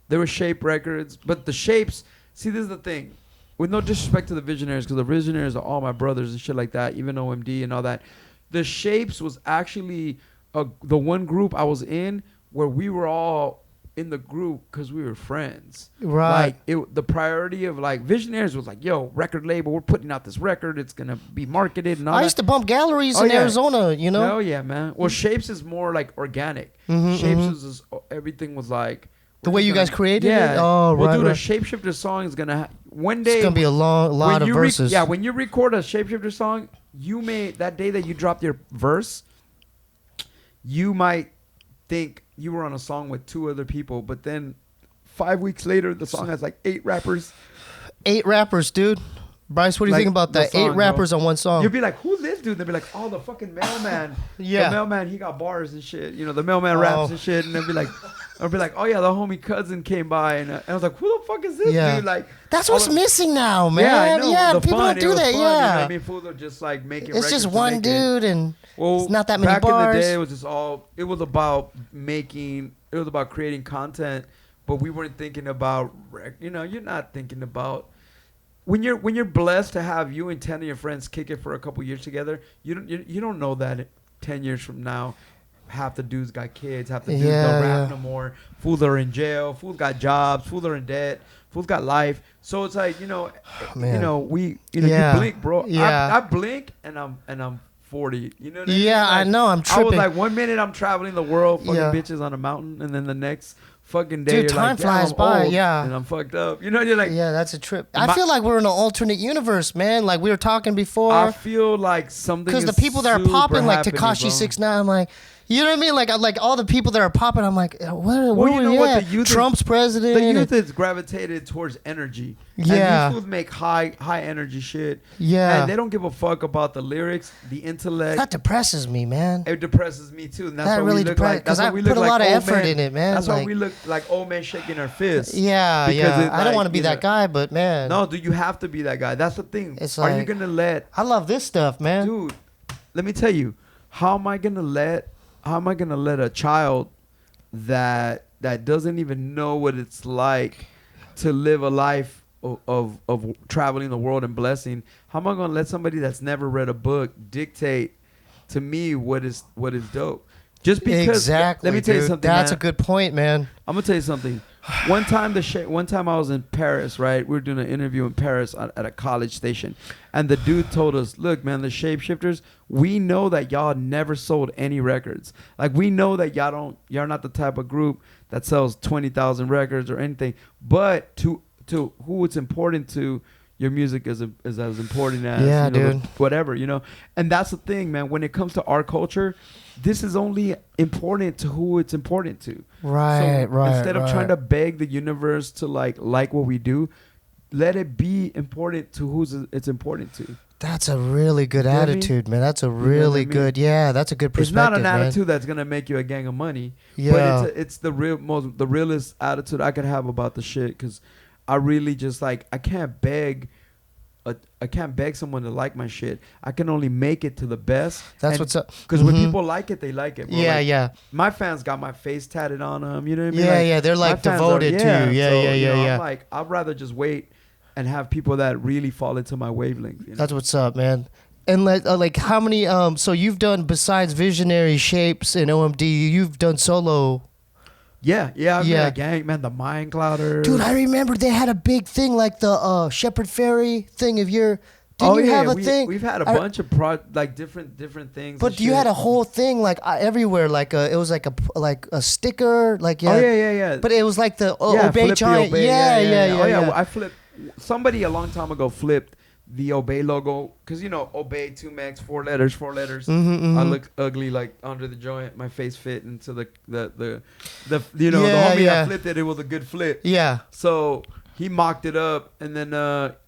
there were Shape records, but the Shapes, see, this is the thing. With no disrespect to the Visionaries, because the Visionaries are all my brothers and shit like that, even OMD and all that. The Shapes was actually the one group I was in where we were all in the group because we were friends. Right. Like the priority of like Visionaries was like, yo, record label, we're putting out this record, it's gonna be marketed and all that. I used to bump galleries in Arizona, Oh yeah, man. Well, Shapes is more like organic. Shapes is everything was like. The way you guys created it? Oh, right. Well, dude, a Shapeshifter song is going to... One day... It's going to be a lot of verses. When you record a Shapeshifter song, that day that you dropped your verse, you might think you were on a song with 2 other people, but then 5 weeks later, the song has like 8 rappers. 8 rappers, dude. Bryce, what do you think about that? Song, 8 rappers on one song. You'd be like, who this dude? They'd be like, oh, the fucking mailman. Yeah. The mailman, he got bars and shit. You know, the mailman raps and shit. And they'd be like, oh yeah, the homie cousin came by. And I was like, who the fuck is this dude? Like, that's what's missing now, man. Yeah, I know. Yeah, people don't do that. Fun, yeah. you know? I mean, fools are just like making it's just one dude and it's not that many back bars. Back in the day, it was just it was about creating content, but we weren't thinking about, you know, you're not thinking about, when you're blessed to have you and 10 of your friends kick it for a couple years together, you don't know that 10 years from now, half the dudes got kids, half the dudes don't rap no more. Fools are in jail. Fools got jobs. Fools are in debt. Fools got life. So it's like, you blink, bro. Yeah. I blink and I'm 40. You know what I mean? Yeah, like, I know. I'm tripping. I was like, 1 minute I'm traveling the world, fucking bitches on a mountain, and then the next fucking day, dude, you're time like, flies I'm by, old, yeah, and I'm fucked up. You know, you're like, yeah, that's a trip. I feel like we're in an alternate universe, man. Like we were talking before. I feel like something because the people that are popping, like Tekashi 6ix9ine, I'm like, you know what I mean? Like all the people that are popping, I'm like, where are we at? Trump's president. The youth is gravitated towards energy. Yeah. And these fools make high energy shit. Yeah. And they don't give a fuck about the lyrics, the intellect. That depresses me, man. It depresses me too. And that's that why really we look like. Because I put a lot of effort in it, man. That's why we look like old men shaking our fists. Yeah, yeah. I don't want to be that guy, but man. No, dude, you have to be that guy. That's the thing. It's are like, you gonna let? I love this stuff, man. Dude, let me tell you, how am I gonna let a child that doesn't even know what it's like to live a life of traveling the world and blessing? How am I gonna let somebody that's never read a book dictate to me what is dope? Just because. Exactly. Let me tell you something. That's man. a good point, man. I'm gonna tell you something. One time I was in Paris, right? We were doing an interview in Paris at a college station, and the dude told us, "Look, man, the Shapeshifters, we know that y'all never sold any records. Like, we know that y'all not the type of group that sells 20,000 records or anything. But to who it's important to, your music is as important as dude. Whatever, you know. And that's the thing, man. When it comes to our culture, this is only important to who it's important to. Right. Instead of trying to beg the universe to like what we do, let it be important to who it's important to. That's a really good attitude, man. That's a really good. Yeah, that's a good perspective. It's not an attitude that's gonna make you a gang of money. Yeah, but it's the realest attitude I could have about the shit, because I really just like, I can't beg someone to like my shit. I can only make it to the best. That's what's up. Because when people like it, they like it. Bro. Yeah, like, yeah. My fans got my face tatted on them. You know what I mean? Yeah, yeah. They're like devoted to you. Yeah, yeah. I'm like, I'd rather just wait and have people that really fall into my wavelength. You know? That's what's up, man. And like how many? So you've done, besides Visionary, Shapes, and OMD, you've done solo. Yeah. A gang, man. The Mind Clouder. Dude, I remember they had a big thing like the Shepherd Ferry thing of your. Didn't you have a thing? We've had a bunch of different things. But you had a whole thing like everywhere, like it was like a sticker, like yeah. Oh yeah. But it was like the Obey giant. Yeah. Oh yeah. I flipped. Somebody a long time ago flipped the Obey logo, because you know Obey 2 megs, 4 letters. Mm-hmm. I look ugly like under the joint. My face fit into the the homie that flipped it. It was a good flip. Yeah. So he mocked it up, and then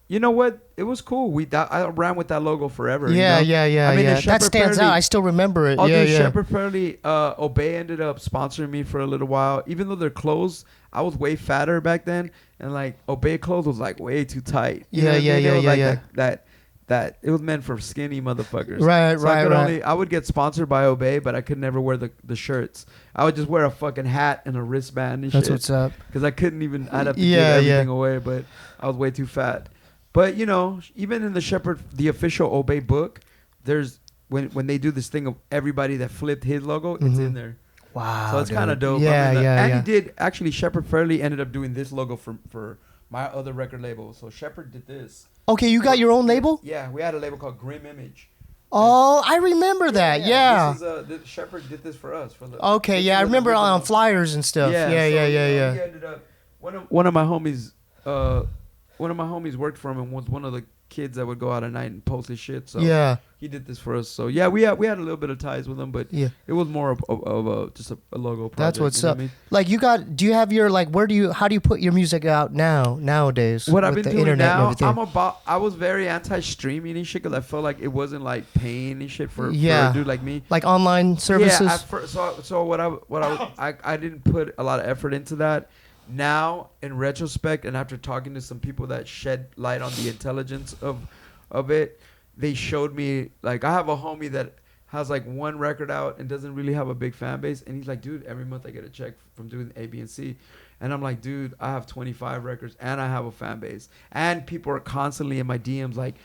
you know what? It was cool. I ran with that logo forever. Yeah, you know? yeah. I mean, that stands out. I still remember it. Shepherd Fairley, Obey ended up sponsoring me for a little while. Even though their clothes, I was way fatter back then, and like Obey clothes was like way too tight. Yeah. That it was meant for skinny motherfuckers. Right. I would get sponsored by Obey, but I could never wear the shirts. I would just wear a fucking hat and a wristband and shit. That's what's up. Because I couldn't even. I'd have to give everything away, but I was way too fat. But you know, even in the official Obey book, there's when they do this thing of everybody that flipped his logo, it's in there. Wow. So it's kind of dope. And he did actually. Shepherd Fairley ended up doing this logo for my other record label. So Shepherd did this. Okay, you got your own label? Yeah, we had a label called Grim Image. Oh, I remember that. Yeah. Shepherd did this for us. Okay, I remember on flyers and stuff. Yeah. He ended up one of my homies. one of my homies worked for him and was one of the kids that would go out at night and post his shit. So he did this for us. So yeah, we had a little bit of ties with him, but it was more of just a logo project. That's what's up. Like do you have your like how do you put your music out nowadays? What I've been doing now, I was very anti-streaming and shit because I felt like it wasn't like paying and shit for a dude like me. Like online services. Yeah. So what I didn't put a lot of effort into that. Now, in retrospect, and after talking to some people that shed light on the intelligence of it, they showed me, like, I have a homie that has, like, one record out and doesn't really have a big fan base. And he's like, dude, every month I get a check from doing A, B, and C. And I'm like, dude, I have 25 records and I have a fan base. And people are constantly in my DMs like,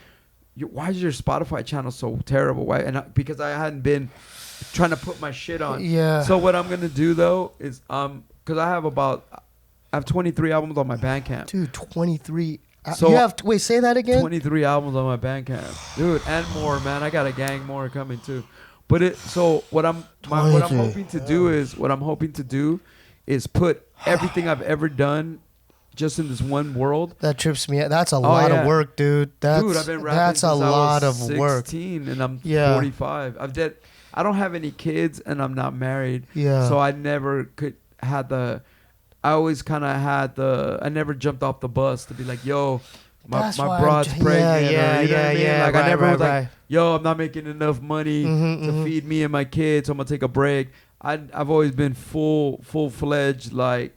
why is your Spotify channel so terrible? Why? And because I hadn't been trying to put my shit on. Yeah. So what I'm going to do, though, is, because I have 23 albums on my Bandcamp. Dude, 23. So you have say that again? 23 albums on my Bandcamp. Dude, and more, man. I got a gang more coming too. But what I'm hoping to do is put everything I've ever done just in this one world. That trips me out. That's a lot of work, dude. Dude, I've been rapping since I was 16 and I'm 45. I don't have any kids and I'm not married. Yeah. So I never I never jumped off the bus to be like, yo, my broad's pregnant. Yeah, you know what I mean? Like, I never was like, right. yo, I'm not making enough money to feed me and my kids, so I'm going to take a break. I've always been full-fledged, like,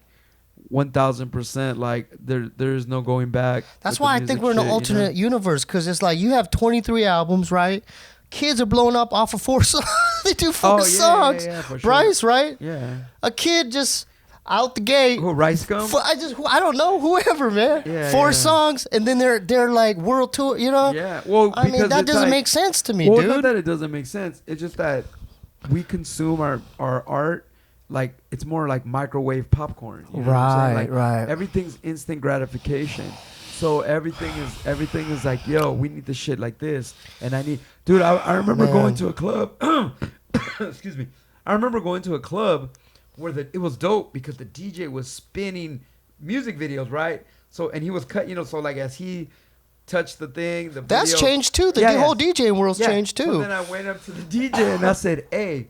1,000%. Like, there's no going back. That's why I think we're in an alternate universe, because it's like you have 23 albums, right? Kids are blowing up off of 4 songs. They do 4 songs. Yeah, for sure. Bryce, right? Yeah. A kid just... out the gate. Who, Rice Gum? I don't know, whoever, man. Yeah, 4 songs, and then they're like world tour, you know? Yeah. Well, I mean, that doesn't make sense to me, dude. Not that it doesn't make sense. It's just that we consume our art like it's more like microwave popcorn. You know what I'm saying? Like, right. Everything's instant gratification. So everything is like, yo, we need the shit like this, and dude. I remember going to a club. Excuse me. I remember going to a club where it was dope because the DJ was spinning music videos, right? So, and he was cut, so like as he touched the thing, that's video, changed too. The whole DJing world's changed too. So then I went up to the DJ and I said, hey,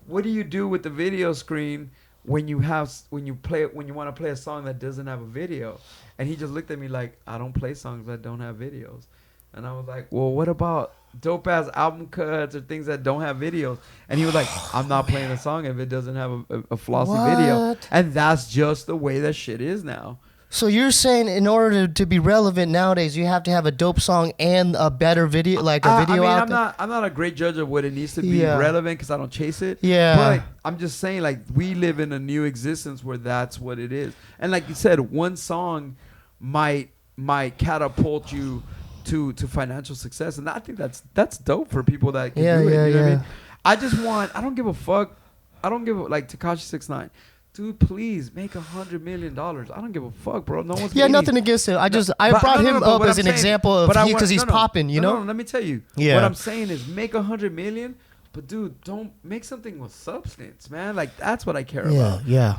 what do you do with the video screen when you want to play a song that doesn't have a video? And he just looked at me like, I don't play songs that don't have videos. And I was like, well, what about dope ass album cuts or things that don't have videos? And he was like, I'm not playing a song if it doesn't have a flossy video. And that's just the way that shit is now. So you're saying in order to be relevant nowadays, you have to have a dope song and a better video, like a video out there? I'm not a great judge of what it needs to be relevant because I don't chase it. Yeah. But I'm just saying, like, we live in a new existence where that's what it is. And like you said, one song might catapult you to financial success, and I think that's dope for people that can do it. You know what I mean? I don't give a fuck. Like Tekashi 6ix9ine. Dude, please make $100 million. I don't give a fuck, bro. No one's nothing against him. I brought him up as an example of because he's popping, you know? No, let me tell you. Yeah. What I'm saying is make $100 million, but dude, don't make something with substance, man. Like, that's what I care about. Yeah.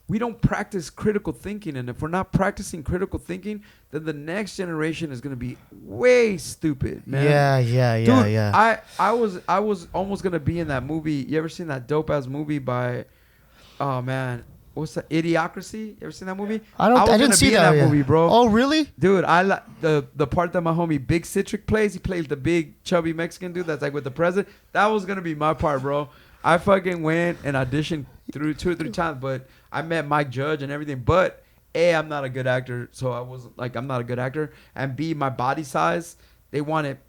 We don't practice critical thinking, and if we're not practicing critical thinking, then the next generation is gonna be way stupid, man. Yeah. I was almost gonna be in that movie. You ever seen that dope ass movie by, oh man, what's that? Idiocracy. You ever seen that movie? I didn't see that movie, bro. Oh really? Dude, I like the part that my homie Big Citric plays. He plays the big chubby Mexican dude that's like with the president. That was gonna be my part, bro. I fucking went and auditioned through 2 or 3 times, but I met Mike Judge and everything. But A, I'm not a good actor, so I wasn't like I'm not a good actor. And B, my body size, they wanted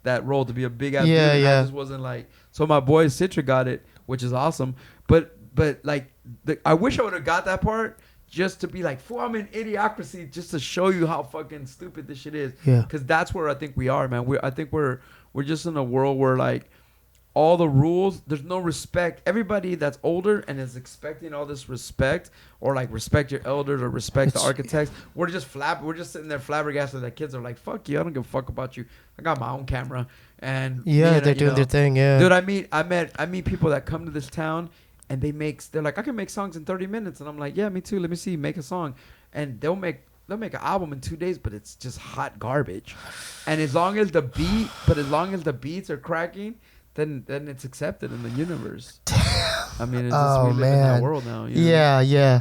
that role to be a big ass dude. And I just wasn't like. So my boy Citra got it, which is awesome. But like I wish I would have got that part just to be like, fool, I'm in Idiocracy, just to show you how fucking stupid this shit is. Yeah. Because that's where I think we are, man. I think we're just in a world where like. All the rules, there's no respect. Everybody that's older and is expecting all this respect, or like respect your elders or respect the architects, we're just sitting there flabbergasted that kids are like, fuck you, I don't give a fuck about you. I got my own camera. And they're doing their thing, Dude, I meet people that come to this town and they're like, I can make songs in 30 minutes. And I'm like, yeah, me too. Let me see, make a song. And they'll make make an album in 2 days, but it's just hot garbage. And as long as the beats are cracking, then it's accepted in the universe. I mean, it's just we live in that world now. You know? Yeah.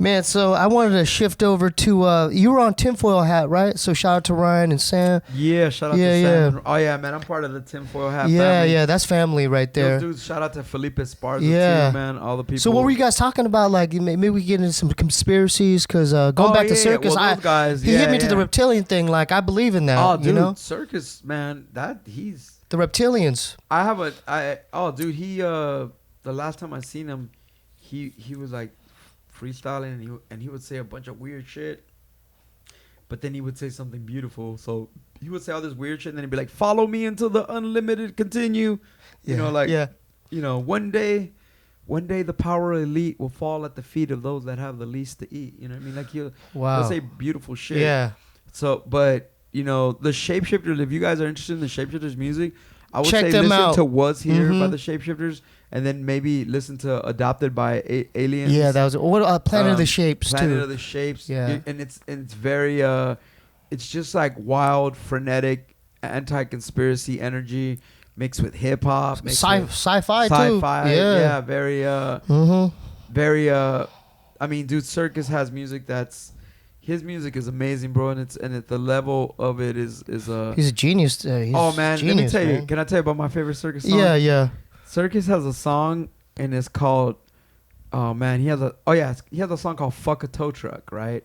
Man, so I wanted to shift over to you were on Tinfoil Hat, right? So shout out to Ryan and Sam. Yeah, shout out to Sam. Yeah. Oh yeah, man, I'm part of the Tinfoil Hat family. Yeah, that's family right there. Those dudes, shout out to Felipe Esparza too, man. All the people. So what were you guys talking about? Like maybe we get into some conspiracies because going back to Circus, well, those guys, he hit me to the reptilian thing. Like I believe in that. Oh, dude, you know? Circus, man, he's the reptilians. The last time I seen him, he was like freestyling and he would say a bunch of weird shit, but then he would say something beautiful. So he would say all this weird shit and then he'd be like, follow me until the unlimited continue. You know, one day the power elite will fall at the feet of those that have the least to eat. You know what I mean? Like he'll say beautiful shit. Yeah. So, but you know, the Shapeshifters, if you guys are interested in the Shapeshifters music, I would Check say them listen out. to Was Here by the Shapeshifters, and then maybe listen to Adopted by Aliens. Yeah, that was Planet of the Shapes Planet too. of the Shapes. Yeah. And it's very it's just like wild, frenetic, anti-conspiracy energy mixed with hip hop, sci-fi too. Sci-fi. Yeah, very very I mean, dude, Circus has music his music is amazing, bro, and the level of it is he's a genius. Oh man, let me tell you. Can I tell you about my favorite Circus song? Yeah. Circus has a song and it's called he has a song called Fuck a Tow Truck, right?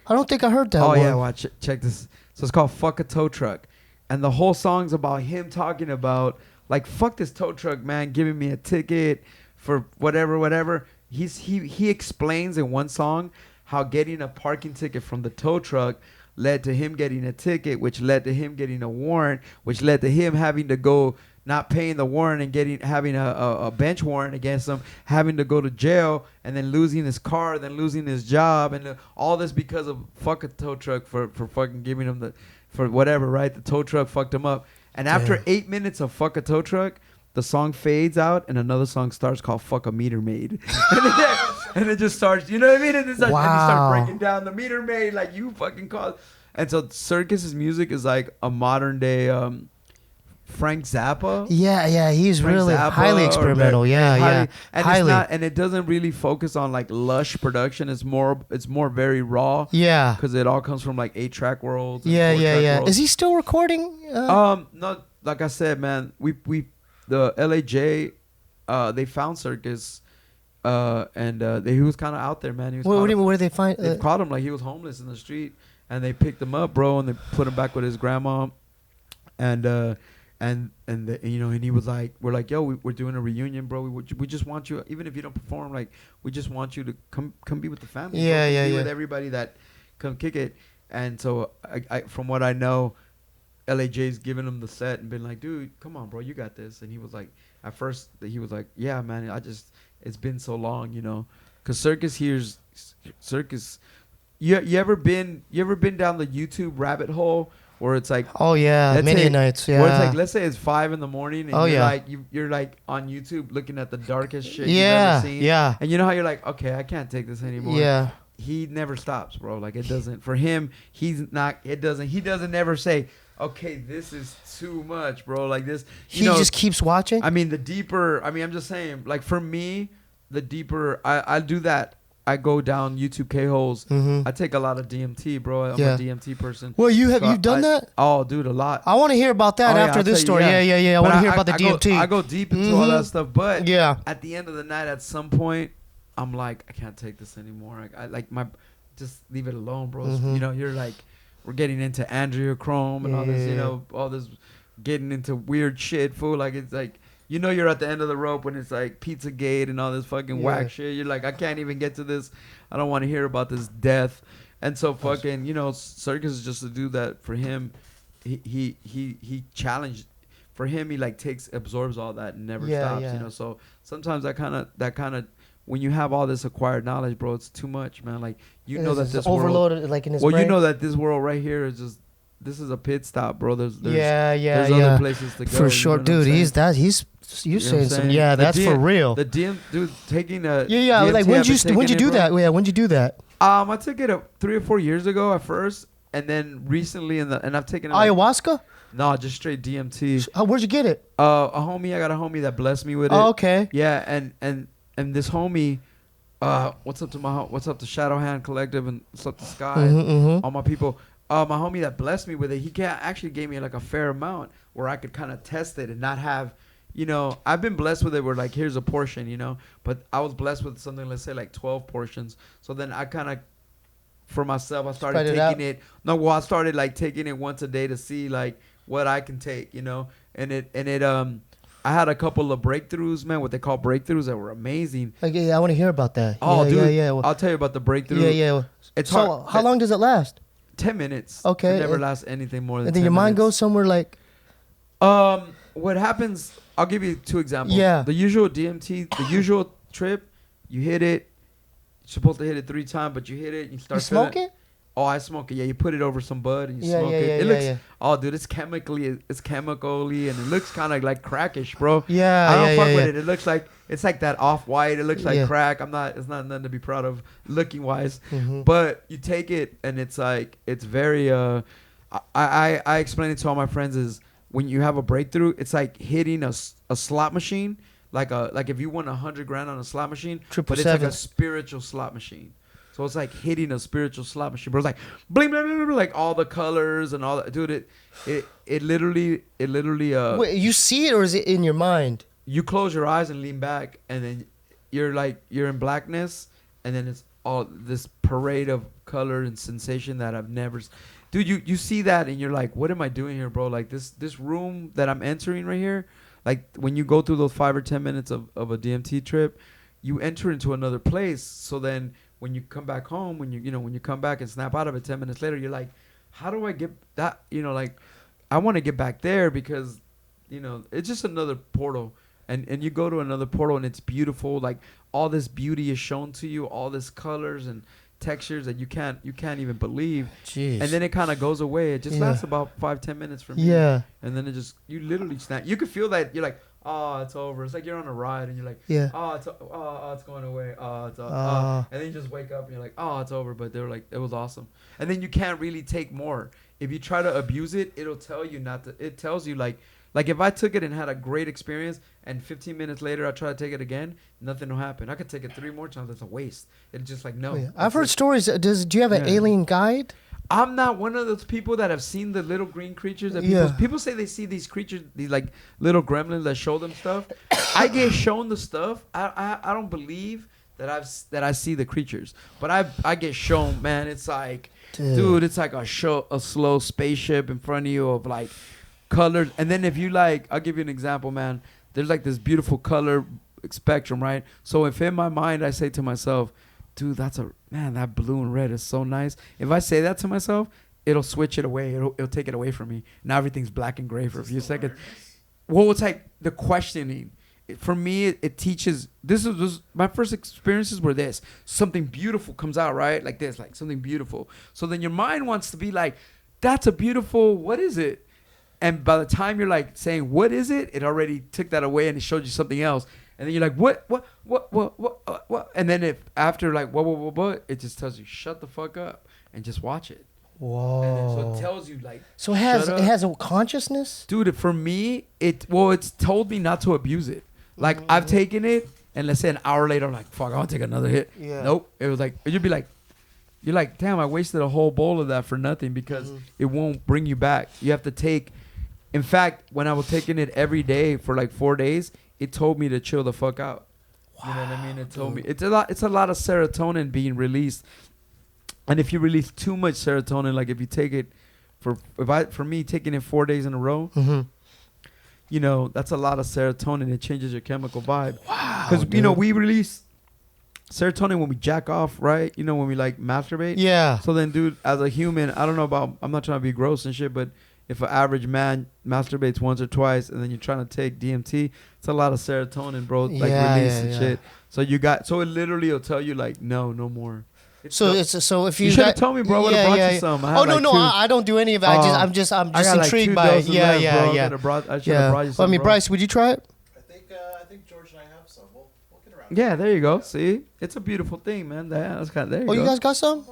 I don't think I heard that one. Yeah, watch check this. So it's called Fuck a Tow Truck. And the whole song's about him talking about like, fuck this tow truck, man, giving me a ticket for whatever. He explains in one song how getting a parking ticket from the tow truck led to him getting a ticket, which led to him getting a warrant, which led to him having to go not paying the warrant and having a bench warrant against him, having to go to jail, and then losing his car, then losing his job, and all this because of fuck a tow truck for fucking giving him for whatever, right? The tow truck fucked him up. And after 8 minutes of fuck a tow truck, the song fades out and another song starts called Fuck a Meter Maid. And it just starts, you know what I mean? And it starts, and you start breaking down the meter maid, like you fucking call. And so Circus's music is like a modern day Frank Zappa. Yeah, he's Frank really Zappa highly experimental. Yeah. And highly. it's not, and it doesn't really focus on like lush production. It's more very raw. Yeah. Because it all comes from like 8-track worlds. Yeah. Is he still recording? No, like I said, man, we the LAJ, they found Circus. And he was kind of out there, man. He was where did they find? They caught him like he was homeless in the street, and they picked him up, bro, and they put him back with his grandma, and he was like, we're like, yo, we're doing a reunion, bro. We just want you, even if you don't perform, like we just want you to come be with the family. Yeah, be with everybody that come kick it. And so I from what I know, LAJ's given him the set and been like, dude, come on, bro, you got this. And he was like, at first he was like, yeah, man, it's been so long, you know, because Circus. You ever been down the YouTube rabbit hole where it's like, oh yeah, many nights, yeah. Where it's like, let's say it's 5 a.m. and you're like on YouTube looking at the darkest shit you've ever seen. Yeah. And you know how you're like, okay, I can't take this anymore. Yeah. He never stops, bro. Like it doesn't for him. He doesn't ever say, okay, this is too much, bro. Like this. He just keeps watching. I mean, I'm just saying, like for me, the deeper I do that, I go down YouTube K-holes. I take a lot of DMT, bro. I'm a DMT person. Well, you've done that? Oh, dude, a lot. I want to hear about that after this story. Yeah. I want to hear about the DMT. I go deep into all that stuff, but at the end of the night, at some point, I'm like, I can't take this anymore. I like just leave it alone, bro. You know, you're like, we're getting into Andrea Chrome and all this, you know, all this getting into weird shit, fool. Like it's like, you know, you're at the end of the rope when it's like Pizzagate and all this fucking whack shit. You're like, I can't even get to this. I don't want to hear about this death. And so fucking, you know, Circus is just to do that for him. He challenged. For him, he like absorbs all that and never stops. You know, so sometimes that kind of when you have all this acquired knowledge, bro, it's too much, man. Like you know that this overloaded, world, like in his brain. You know that this world right here is just this is a pit stop, bro. There's there's other places to go. For sure, dude. You're saying some. Yeah, that's for real. The DM, dude, taking a DMT, like when'd you do that? Yeah, when'd you do that? I took it 3 or 4 years ago at first, and then recently and I've taken it ayahuasca. No, just straight DMT. Where'd you get it? I got a homie that blessed me with it. Oh, okay. Yeah, and this homie, what's up to Shadow Hand Collective and what's up to Sky, all my people. My homie that blessed me with it, he actually gave me like a fair amount where I could kind of test it and not have, I've been blessed with it where like here's a portion, but I was blessed with something, let's say like 12 portions. So then I kind of, for myself, I started taking it. No, well, I started like taking it once a day to see like what I can take, I had a couple of breakthroughs, man, what they call breakthroughs that were amazing. Like, yeah, I want to hear about that. Oh, dude. Yeah. I'll tell you about the breakthrough. Yeah. It's so hard. How long does it last? 10 minutes. Okay. It never lasts anything more than 10 minutes. And then your mind goes somewhere like... What happens, I'll give you 2 examples. Yeah. The usual DMT, the usual trip, you hit it. You're supposed to hit it 3 times, but you hit it. You smoke it? Oh, I smoke it. Yeah, you put it over some bud and you smoke it. It looks... Yeah. Oh, dude, it's chemically and it looks kind of like crackish, bro. Yeah, I don't fuck with it. It looks like... It's like that off-white. It looks like Yeah. crack. It's not nothing to be proud of looking-wise. Mm-hmm. But you take it and it's like... It's very... I explain it to all my friends is when you have a breakthrough, it's like hitting a slot machine. Like if you won $100 grand on a slot machine, but it's like a spiritual slot machine. So it's like hitting a spiritual slot machine. But it's like bling, bling, bling, bling, like all the colors and all that. Dude, it literally. Wait, you see it or is it in your mind? You close your eyes and lean back, and then you're in blackness, and then it's all this parade of color and sensation that I've never. Dude, you see that and you're like, what am I doing here, bro? Like this room that I'm entering right here. Like when you go through those 5 or 10 minutes of a DMT trip, you enter into another place. So then when you come back home, when you come back and snap out of it 10 minutes later, you're like, how do I get that? Like I want to get back there because, it's just another portal. And you go to another portal and it's beautiful. Like all this beauty is shown to you, all this colors and textures that you can't even believe. Jeez. And then it kind of goes away. It just lasts about 5-10 minutes for me. Yeah. And then you literally snap. You can feel that you're like, oh, it's over. It's like you're on a ride and you're like, yeah. Oh, it's going away. Oh, it's and then you just wake up and you're like, oh, it's over. But they were like, it was awesome. And then you can't really take more. If you try to abuse it, it'll tell you not to. It tells you like if I took it and had a great experience and 15 minutes later I try to take it again, nothing will happen. I could take it 3 more times. It's a waste. It's just like, no. Oh, yeah. I've heard stories. Do you have an alien guide? I'm not one of those people that have seen the little green creatures. That people say they see these creatures, these like little gremlins that show them stuff. I get shown the stuff. I don't believe that I see the creatures, but I get shown. Man, it's like, dude, it's like a slow spaceship in front of you of like colors. And then if you like, I'll give you an example, man. There's like this beautiful color spectrum, right? So if in my mind I say to myself, dude, that blue and red is so nice. If I say that to myself, it'll switch it away. It'll take it away from me. Now everything's black and gray for a few seconds. Well, it's like the questioning. For me, it teaches. This was my first experiences were this. Something beautiful comes out, right? Like this, like something beautiful. So then your mind wants to be like, that's a beautiful, what is it? And by the time you're like saying, what is it? It already took that away and it showed you something else. And then you're like, what? And then if after like, what, it just tells you, shut the fuck up and just watch it. Whoa. And then, so it tells you like, so it has a consciousness? Dude, for me, it's told me not to abuse it. Like I've taken it and let's say an hour later, I'm like, fuck, I want to take another hit. Yeah. Nope. It was like, you'd be like, you're like, damn, I wasted a whole bowl of that for nothing because it won't bring you back. You have to take, in fact, when I was taking it every day for like 4 days, it told me to chill the fuck out. Wow, you know what I mean? It told me it's a lot of serotonin being released. And if you release too much serotonin, like if you take it for me taking it 4 days in a row, that's a lot of serotonin. It changes your chemical vibe. Wow. Because we release serotonin when we jack off, right? When we like masturbate. Yeah. So then, dude, as a human, I don't know about. I'm not trying to be gross and shit, but if an average man masturbates once or twice and then you're trying to take DMT, it's a lot of serotonin, bro. Like release and shit. So it literally will tell you like, no more. So if you should have told me, bro. I would have brought you some. Oh no, I don't do any of it. I'm just intrigued by it. Yeah. I should have brought you some. I mean, Bryce, would you try it? I think George and I have some. We'll get around. Yeah, there you go. See, it's a beautiful thing, man. That's kind of there. You guys got some?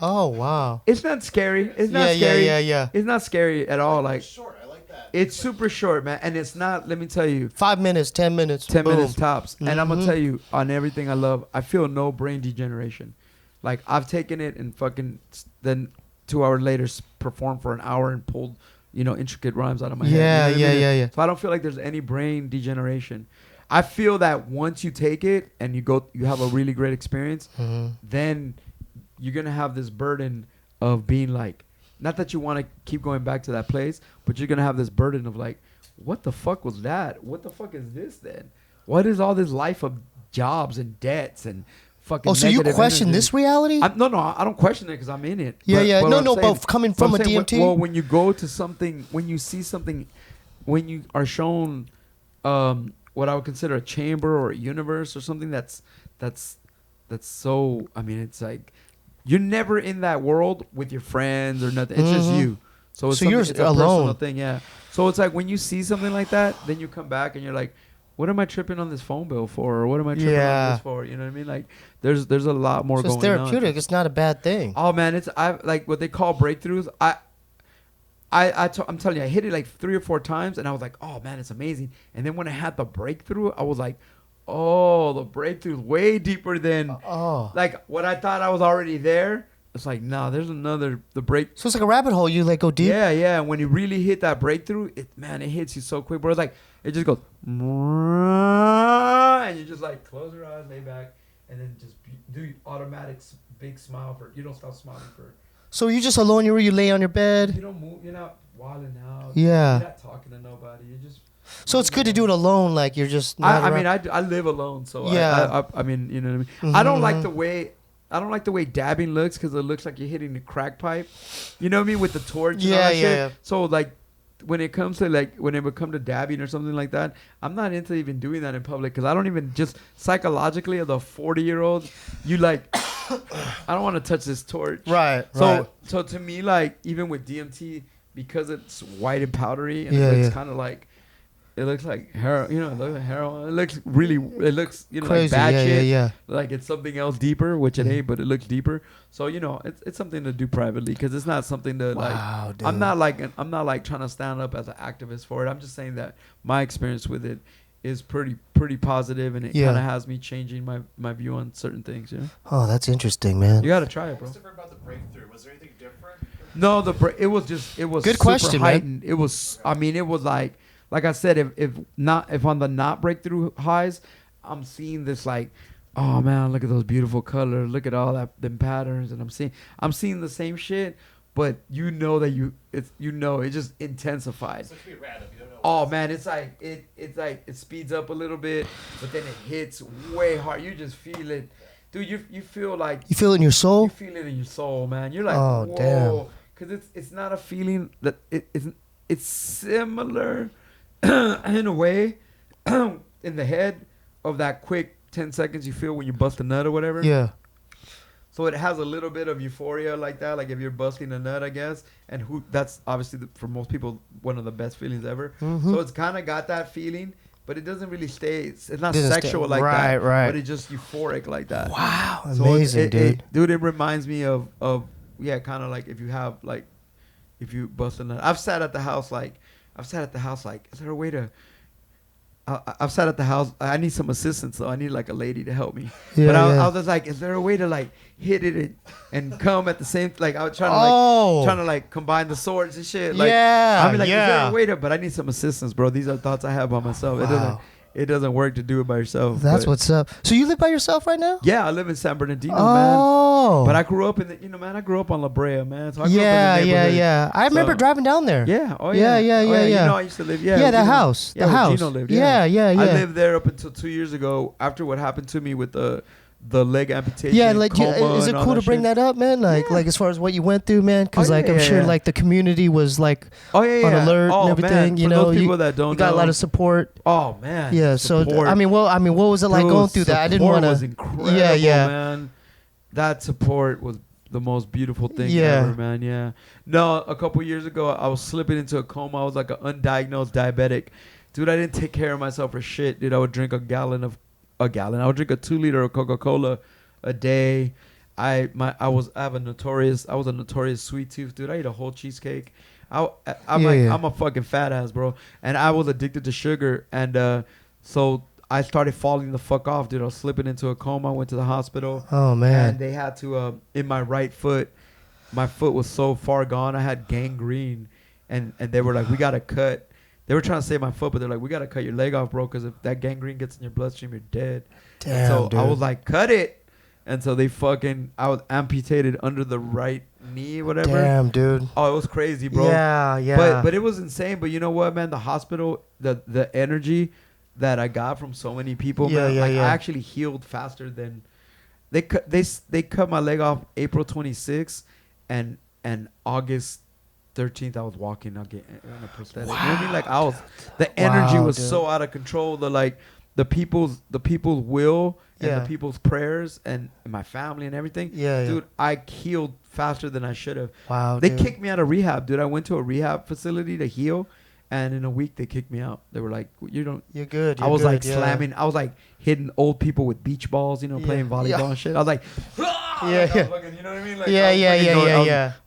Oh wow. It's not scary. It's not scary. Yeah. It's not scary at all. Like Short. I like that. it's super short, man, and it's not. Let me tell you. 5 minutes, 10 minutes. 10 boom. minutes tops. And I'm gonna tell you, on everything I love, I feel no brain degeneration. Like I've taken it and fucking then 2 hours later performed for an hour and pulled, intricate rhymes out of my head. Yeah. So I don't feel like there's any brain degeneration. I feel that once you take it and you have a really great experience, then you're gonna have this burden of being like, not that you want to keep going back to that place, but you're gonna have this burden of like, what the fuck was that? What the fuck is this then? What is all this life of jobs and debts and fucking? Oh, so you question energy? this reality? No, I don't question it because I'm in it. Yeah. But coming from a DMT. Well, when you go to something, when you see something, when you are shown what I would consider a chamber or a universe or something that's so. I mean, it's like you're never in that world with your friends or nothing. It's just you. So it's you're it's a alone. personal thing, yeah. So it's like when you see something like that, then you come back and you're like, what am I tripping on this phone bill for? Or what am I tripping on this for? You know what I mean? Like there's a lot more going on. It's therapeutic. It's not a bad thing. Oh man, I like what they call breakthroughs. I'm telling you, I hit it like 3 or 4 times and I was like, oh man, it's amazing. And then when I had the breakthrough, I was like, oh, the breakthrough's way deeper than like what I thought I was already there. It's like, no, there's the break. So it's like a rabbit hole. You like go deep. Yeah. And when you really hit that breakthrough, it hits you so quick, bro. It's like, it just goes, and you just like close your eyes, lay back, and then just do automatic big smile you don't stop smiling for. So you just alone. You lay on your bed. You don't move. You're not wilding out. Yeah. You're not talking to nobody. You just. So it's good to do it alone. Like you're just. I live alone, so yeah. I mean, you know what I mean. I don't like the way dabbing looks because it looks like you're hitting the crack pipe. You know what I mean, with the torch. And all that shit. So like, when it comes to dabbing or something like that, I'm not into even doing that in public because I don't even just psychologically as a 40-year-old, you like, I don't want to touch this torch. Right. So to me, like even with DMT, because it's white and powdery and it's kind of like. It looks like heroin, it looks like heroin. It looks crazy. Like bad shit. Yeah. Like it's something else deeper, which it ain't, but it looks deeper. So it's something to do privately because it's not something to like. Dude. I'm not like trying to stand up as an activist for it. I'm just saying that my experience with it is pretty positive, and it kind of has me changing my view on certain things. Oh, that's interesting, man. You gotta try it, bro. What's different about the breakthrough? Was there anything different? No, it was good super question, heightened. man. It was. I mean, it was like. Like I said, if on the not breakthrough highs, I'm seeing this like, oh man, look at those beautiful colors, look at all them patterns, and I'm seeing the same shit, but it just intensifies. It's like random. You don't know. Oh man, it's like it speeds up a little bit, but then it hits way hard. You just feel it, dude. You feel like you feel it in your soul. You feel it in your soul, man. You're like, oh whoa, damn, because it's not a feeling that it's similar. In a way, in the head of that quick 10 seconds you feel when you bust a nut or whatever. Yeah. So it has a little bit of euphoria like that, like if you're busting a nut, I guess. And that's obviously, for most people, one of the best feelings ever. Mm-hmm. So it's kind of got that feeling, but it doesn't really stay. It's not sexual like that. Right. But it's just euphoric like that. Wow. So amazing, dude. Dude, it reminds me of kind of like if you bust a nut. I've sat at the house like, is there a way to... I've sat at the house. I need some assistance, though. I need like a lady to help me. Yeah, but I was just like, is there a way to like hit it and come at the same... Like I was trying to like combine the swords and shit. Like, yeah, I mean, like, is there a way to... But I need some assistance, bro. These are thoughts I have by myself. Wow. It doesn't work to do it by yourself. That's what's up. So you live by yourself right now? Yeah, I live in San Bernardino, man. But I grew up I grew up on La Brea, man. So I grew up in the neighborhood. Yeah. I remember driving down there. Yeah. Oh, yeah. You know, I used to live. Yeah, the house. Yeah, the house. Gino lived. Yeah. I lived there up until 2 years ago. After what happened to me with the leg amputation. Yeah, like, is it cool to bring that up, man? Like as far as what you went through, man? Because I'm sure like the community was like on alert and everything. Man. You For know, those people that don't you got know, a lot of support. Oh man. Yeah. Support. So what was it like going through that? I didn't want to. Was incredible, man. that support was the most beautiful thing Yeah. ever, man. Yeah. No, a couple years ago, I was slipping into a coma. I was like an undiagnosed diabetic. Dude, I didn't take care of myself for shit. Dude, I would drink a gallon. I would drink a 2 liter of Coca-Cola a day. I was a notorious sweet tooth, dude. I ate a whole cheesecake. I'm a fucking fat ass, bro. And I was addicted to sugar. And so I started falling the fuck off, dude. I was slipping into a coma. I went to the hospital. Oh, man. And they had to, in my right foot, my foot was so far gone. I had gangrene. And they were like, we got to cut. They were trying to save my foot, but they're like, we got to cut your leg off, bro, because if that gangrene gets in your bloodstream, you're dead. Damn, and so dude. I was like, cut it. And so I was amputated under the right knee, whatever. Damn, dude. Oh, it was crazy, bro. Yeah. But it was insane. But you know what, man? The hospital, the energy that I got from so many people, man, I actually healed faster than they cut my leg off April 26th, and August 13th I was walking. I'll get in a prosthetic. Wow, you know what I mean? Like the energy was dude. so out of control. The people's will and the people's prayers and my family and everything. Dude, I healed faster than I should have. Wow, they dude. kicked me out of rehab, dude. I went to a rehab facility to heal, and in a week they kicked me out. They were like, You're good. I was like slamming. I was like hitting old people with beach balls, playing volleyball and shit. I was like, fucking, you know what I mean? Like,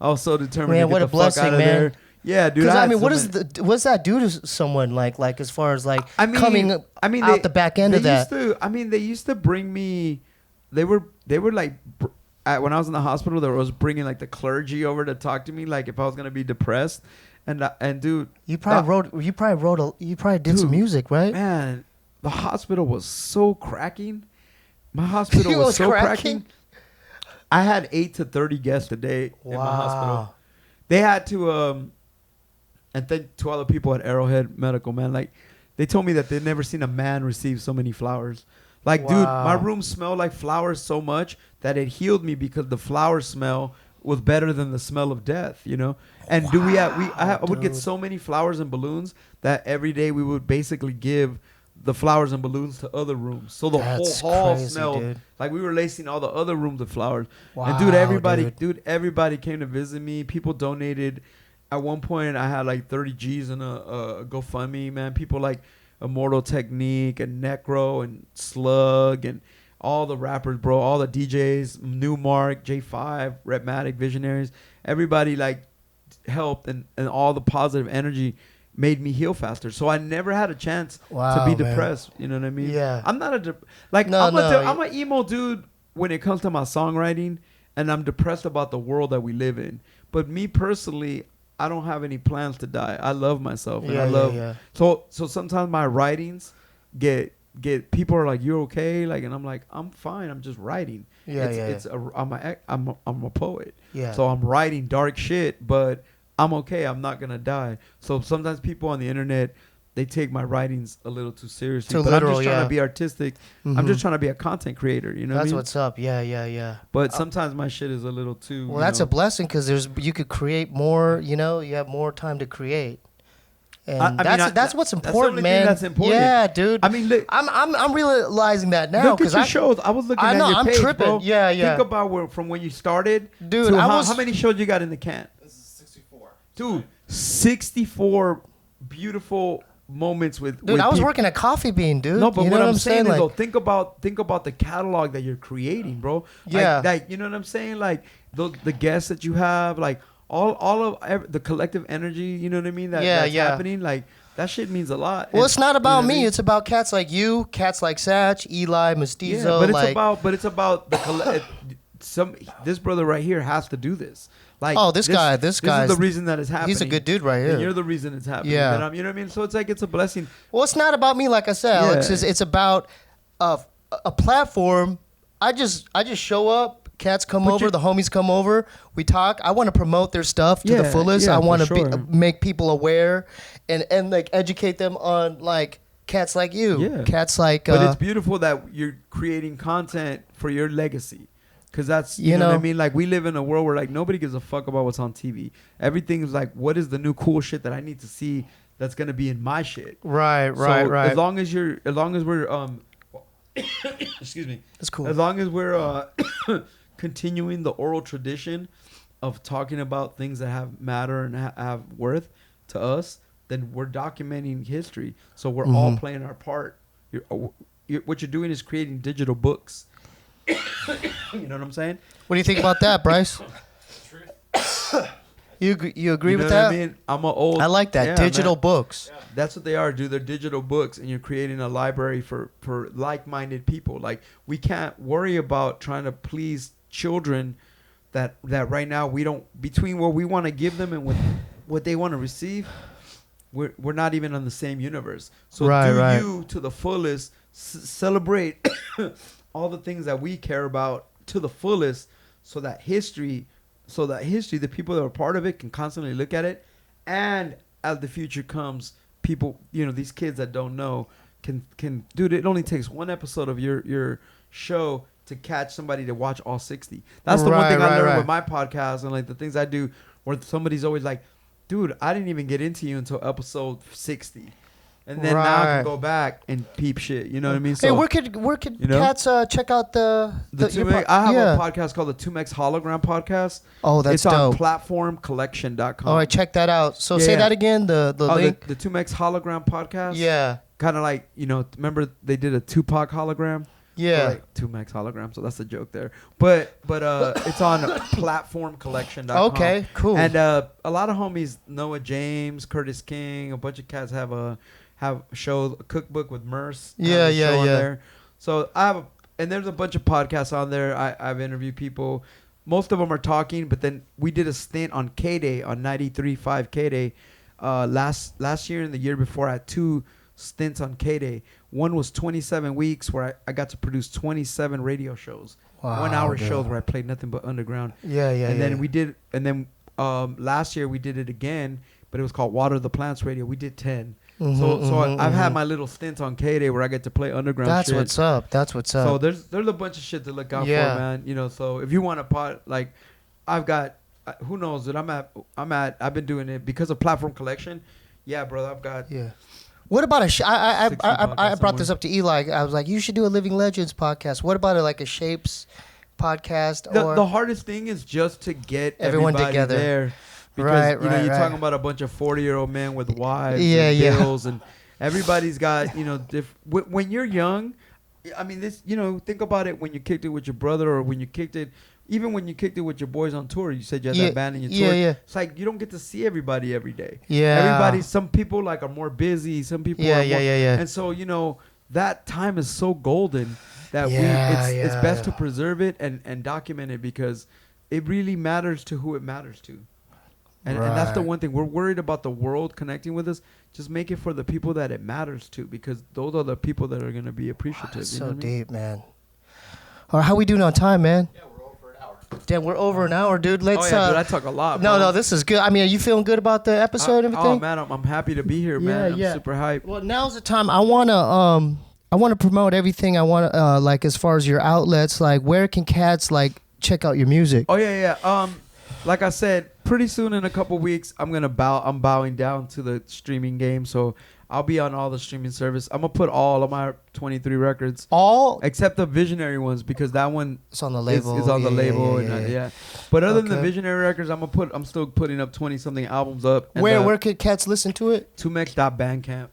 I was so determined man, to what get a the blessing, fuck out of man. there. Yeah, dude. Because I mean, what's that do to someone like as far as like coming out the back end of that? They used to bring me. They were like when I was in the hospital, they was bringing like the clergy over to talk to me, like if I was gonna be depressed, and dude, you probably did some music, right? Man, the hospital was so cracking. My hospital was so cracking. I had 8 to 30 guests a day in my hospital. They had to and thank to all the people at Arrowhead Medical, man. Like, they told me that they'd never seen a man receive so many flowers. Like, dude, my room smelled like flowers so much that it healed me because the flower smell was better than the smell of death, And I would get so many flowers and balloons that every day we would basically give the flowers and balloons to other rooms. So the whole hall smelled like we were lacing all the other rooms with flowers. Wow, and everybody came to visit me. People donated. At one point, I had like 30 G's in a GoFundMe, man. People like Immortal Technique and Necro and Slug and all the rappers, bro. All the DJs, New Mark, J5, Repmatic, Visionaries. Everybody like helped and all the positive energy made me heal faster. So I never had a chance to be depressed. You know what I mean? Yeah. I'm not I'm an emo dude when it comes to my songwriting, and I'm depressed about the world that we live in. But me personally, I don't have any plans to die. I love myself, and So sometimes my writings get people are like, "You're okay?" Like, and I'm like, "I'm fine. I'm just writing." I'm a poet. Yeah. So I'm writing dark shit, but I'm okay. I'm not gonna die. So sometimes people on the internet, they take my writings a little too seriously. I'm just trying to be artistic. Mm-hmm. I'm just trying to be a content creator. You know, that's what's up. Yeah. But sometimes my shit is a little too. Well, that's a blessing because you could create more. You have more time to create. And that's what's important, man. That's important. Yeah, dude. I mean, look, I'm realizing that now. Look at your shows. I was looking at your I'm page, tripping. Bro. Yeah. Think about from when you started, dude. How many shows you got in the can? This is 64. Dude, 64 beautiful moments with. Dude, I was working at Coffee Bean, dude. No, but what I'm saying is, though, think about the catalog that you're creating, bro. Yeah. Like you know what I'm saying? Like the guests that you have, like all of the collective energy. You know what I mean? That's happening, like. That shit means a lot. Well, it's not about me. It's about cats like you, cats like Satch, Eli, Mestizo. Yeah, but it's about the this brother right here has to do this. Like, this guy. This is the reason that it's happening. He's a good dude right here. And you're the reason it's happening. Yeah. You know what I mean? So it's like it's a blessing. Well, it's not about me, like I said, Alex. It's about a platform. I just show up. Cats come over, the homies come over, we talk. I want to promote their stuff to the fullest. I want to make people aware and like educate them on like cats like you. Yeah. Cats like But it's beautiful that you're creating content for your legacy. Cause that's you know what I mean? Like we live in a world where like nobody gives a fuck about what's on TV. Everything is like, what is the new cool shit that I need to see that's gonna be in my shit? Right. As long as we're excuse me. That's cool. As long as we're continuing the oral tradition of talking about things that have matter and have worth to us, then we're documenting history. So we're all playing our part. What you're doing is creating digital books. You know what I'm saying? What do you think about that, Bryce? You agree with that? I mean, I like that. Digital books. Yeah. That's what they are, dude. They're digital books, and you're creating a library for like-minded people. Like, we can't worry about trying to please children that right now we don't, between what we want to give them and what they want to receive, we're not even on the same universe. So you to the fullest, celebrate all the things that we care about to the fullest, so that history, the people that are part of it can constantly look at it, and as the future comes, people, these kids that don't know can dude, it only takes one episode of your show to catch somebody to watch all 60. That's the one thing I learned with my podcast, and like the things I do, where somebody's always like, dude, I didn't even get into you until episode 60. And then now I can go back and peep shit. You know what I mean? So, hey, where could cats check out the I have a podcast called the 2Mex Hologram Podcast. Oh, that's dope. It's on platformcollection.com. All right, check that out. So say that again, the link. The 2Mex Hologram Podcast. Yeah. Kind of like, remember they did a Tupac hologram? Yeah. Like 2Mex Hologram, so that's a joke there. But it's on platformcollection.com. Okay, cool. And a lot of homies, Noah James, Curtis King, a bunch of cats have a show, a cookbook with Merce. Yeah. There. So and there's a bunch of podcasts on there. I've interviewed people. Most of them are talking, but then we did a stint on K-Day, on 93.5 K-Day. Last year and the year before, I had 2 stints on K-Day. One was 27 weeks where I got to produce 27 radio shows. Wow, 1-hour shows where I played nothing but underground. Yeah. And then we did, and then last year we did it again, but it was called Water the Plants Radio. We did 10. I've had my little stints on K-Day where I get to play underground That's shit. what's up. So there's a bunch of shit to look out for, man. So if you want to pod, like, I've got, who knows that I've been doing it because of Platform Collection. Yeah, brother, I've got. Yeah. What about I brought this up to Eli. I was like, you should do a Living Legends podcast. What about a Shapes podcast? The hardest thing is just to get everyone together there. Because, you're talking about a bunch of 40-year-old men with wives and bills, and everybody's got, when you're young, I mean, this, think about it when you kicked it with your brother, or when you kicked it, even when you kicked it with your boys on tour. You said you had that band in your tour. Yeah. It's like you don't get to see everybody every day. Yeah. Some people are more busy. Some people are more. And so, that time is so golden that it's best to preserve it and document it, because it really matters to who it matters to. And that's the one thing. We're worried about the world connecting with us. Just make it for the people that it matters to, because those are the people that are going to be appreciative. That's so deep, man. All right, how we doing on time, man? Yeah, we're over an hour. Damn, we're over an hour, dude. Let's. Dude, I talk a lot. No, this is good. I mean, are you feeling good about the episode and everything? Oh man, I'm happy to be here, man. I'm super hyped. Well, now's the time. I wanna promote everything. I want to as far as your outlets, where can cats check out your music? Oh yeah. Like I said, pretty soon in a couple weeks, I'm bowing down to the streaming game. So I'll be on all the streaming service. I'm gonna put all of my 23 records, all except the Visionary ones, because that one it's on the label. Is on the label. But other than the Visionary records, I'm still putting up 20 something albums up. And where could cats listen to it? 2mex.bandcamp.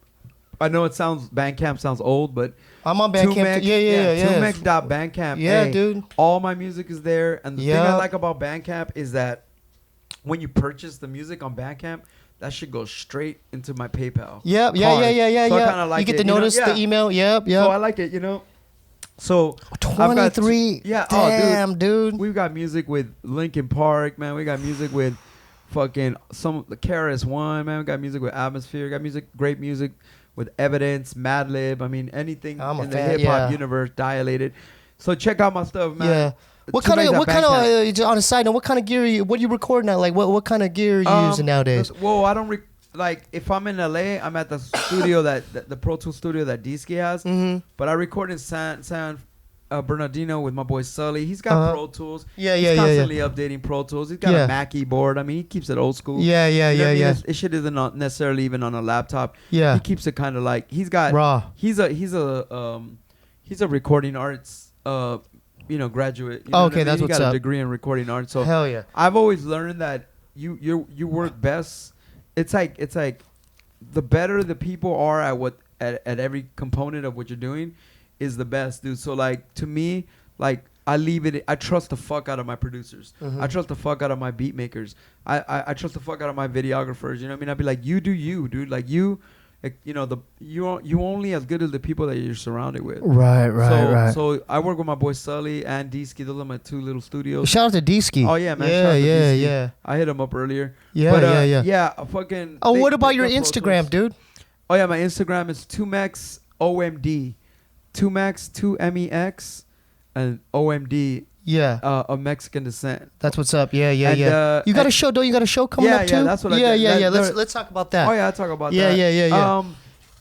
I know Bandcamp sounds old, but I'm on Bandcamp. Yeah. 2mex.bandcamp. Yeah, dude. All my music is there, and the thing I like about Bandcamp is that when you purchase the music on Bandcamp, that shit goes straight into my PayPal. Yeah. So I kind of like you get to notice the email. Yep. So I like it, So 23. Damn, dude. We've got music with Linkin Park, man. We got music with fucking the KRS-One, man. We got music with Atmosphere. We got great music with Evidence, Madlib. I mean, anything in the hip hop universe, Dilated. So check out my stuff, man. Yeah. What kind of on a side note, what kind of gear what are you recording at? What kind of gear are you using nowadays? Well, I don't if I'm in LA, I'm at the studio that the Pro Tools studio that Dski has. Mm-hmm. But I record in San Bernardino with my boy Sully. He's got Pro Tools. He's constantly updating Pro Tools. He's got a Mackie board. I mean, he keeps it old school. Yeah. It shit isn't necessarily even on a laptop. Yeah. He keeps it kind of he's got raw. He's a recording arts graduate. You Oh, know okay, what I that's mean? what's He got up. a degree in recording art. So Hell yeah. I've always learned that you work best. It's like the better the people are at every component of what you're doing is the best, dude. So like to me, like I trust the fuck out of my producers. Mhm. I trust the fuck out of my beat makers. I trust the fuck out of my videographers. You know what I mean? I'd be like, you do you, dude. Like you only as good as the people that you're surrounded with. Right. So I work with my boy Sully and D-Ski. Those are my two little studios. Shout out to D-Ski. Oh yeah, man. Shout out to D-Ski. Yeah. I hit him up earlier. Yeah, But, yeah. Yeah, a fucking. Oh, what about your Instagram, dude? Oh yeah, my Instagram is 2mex OMD, 2mex 2MEX, and OMD. Yeah. Of Mexican descent. That's what's up. Yeah. And, You got a show, don't you? Got a show coming up too? Yeah, that's what I Yeah, did. yeah. That- Let's talk about that. Oh yeah, I'll talk about Yeah, that. yeah.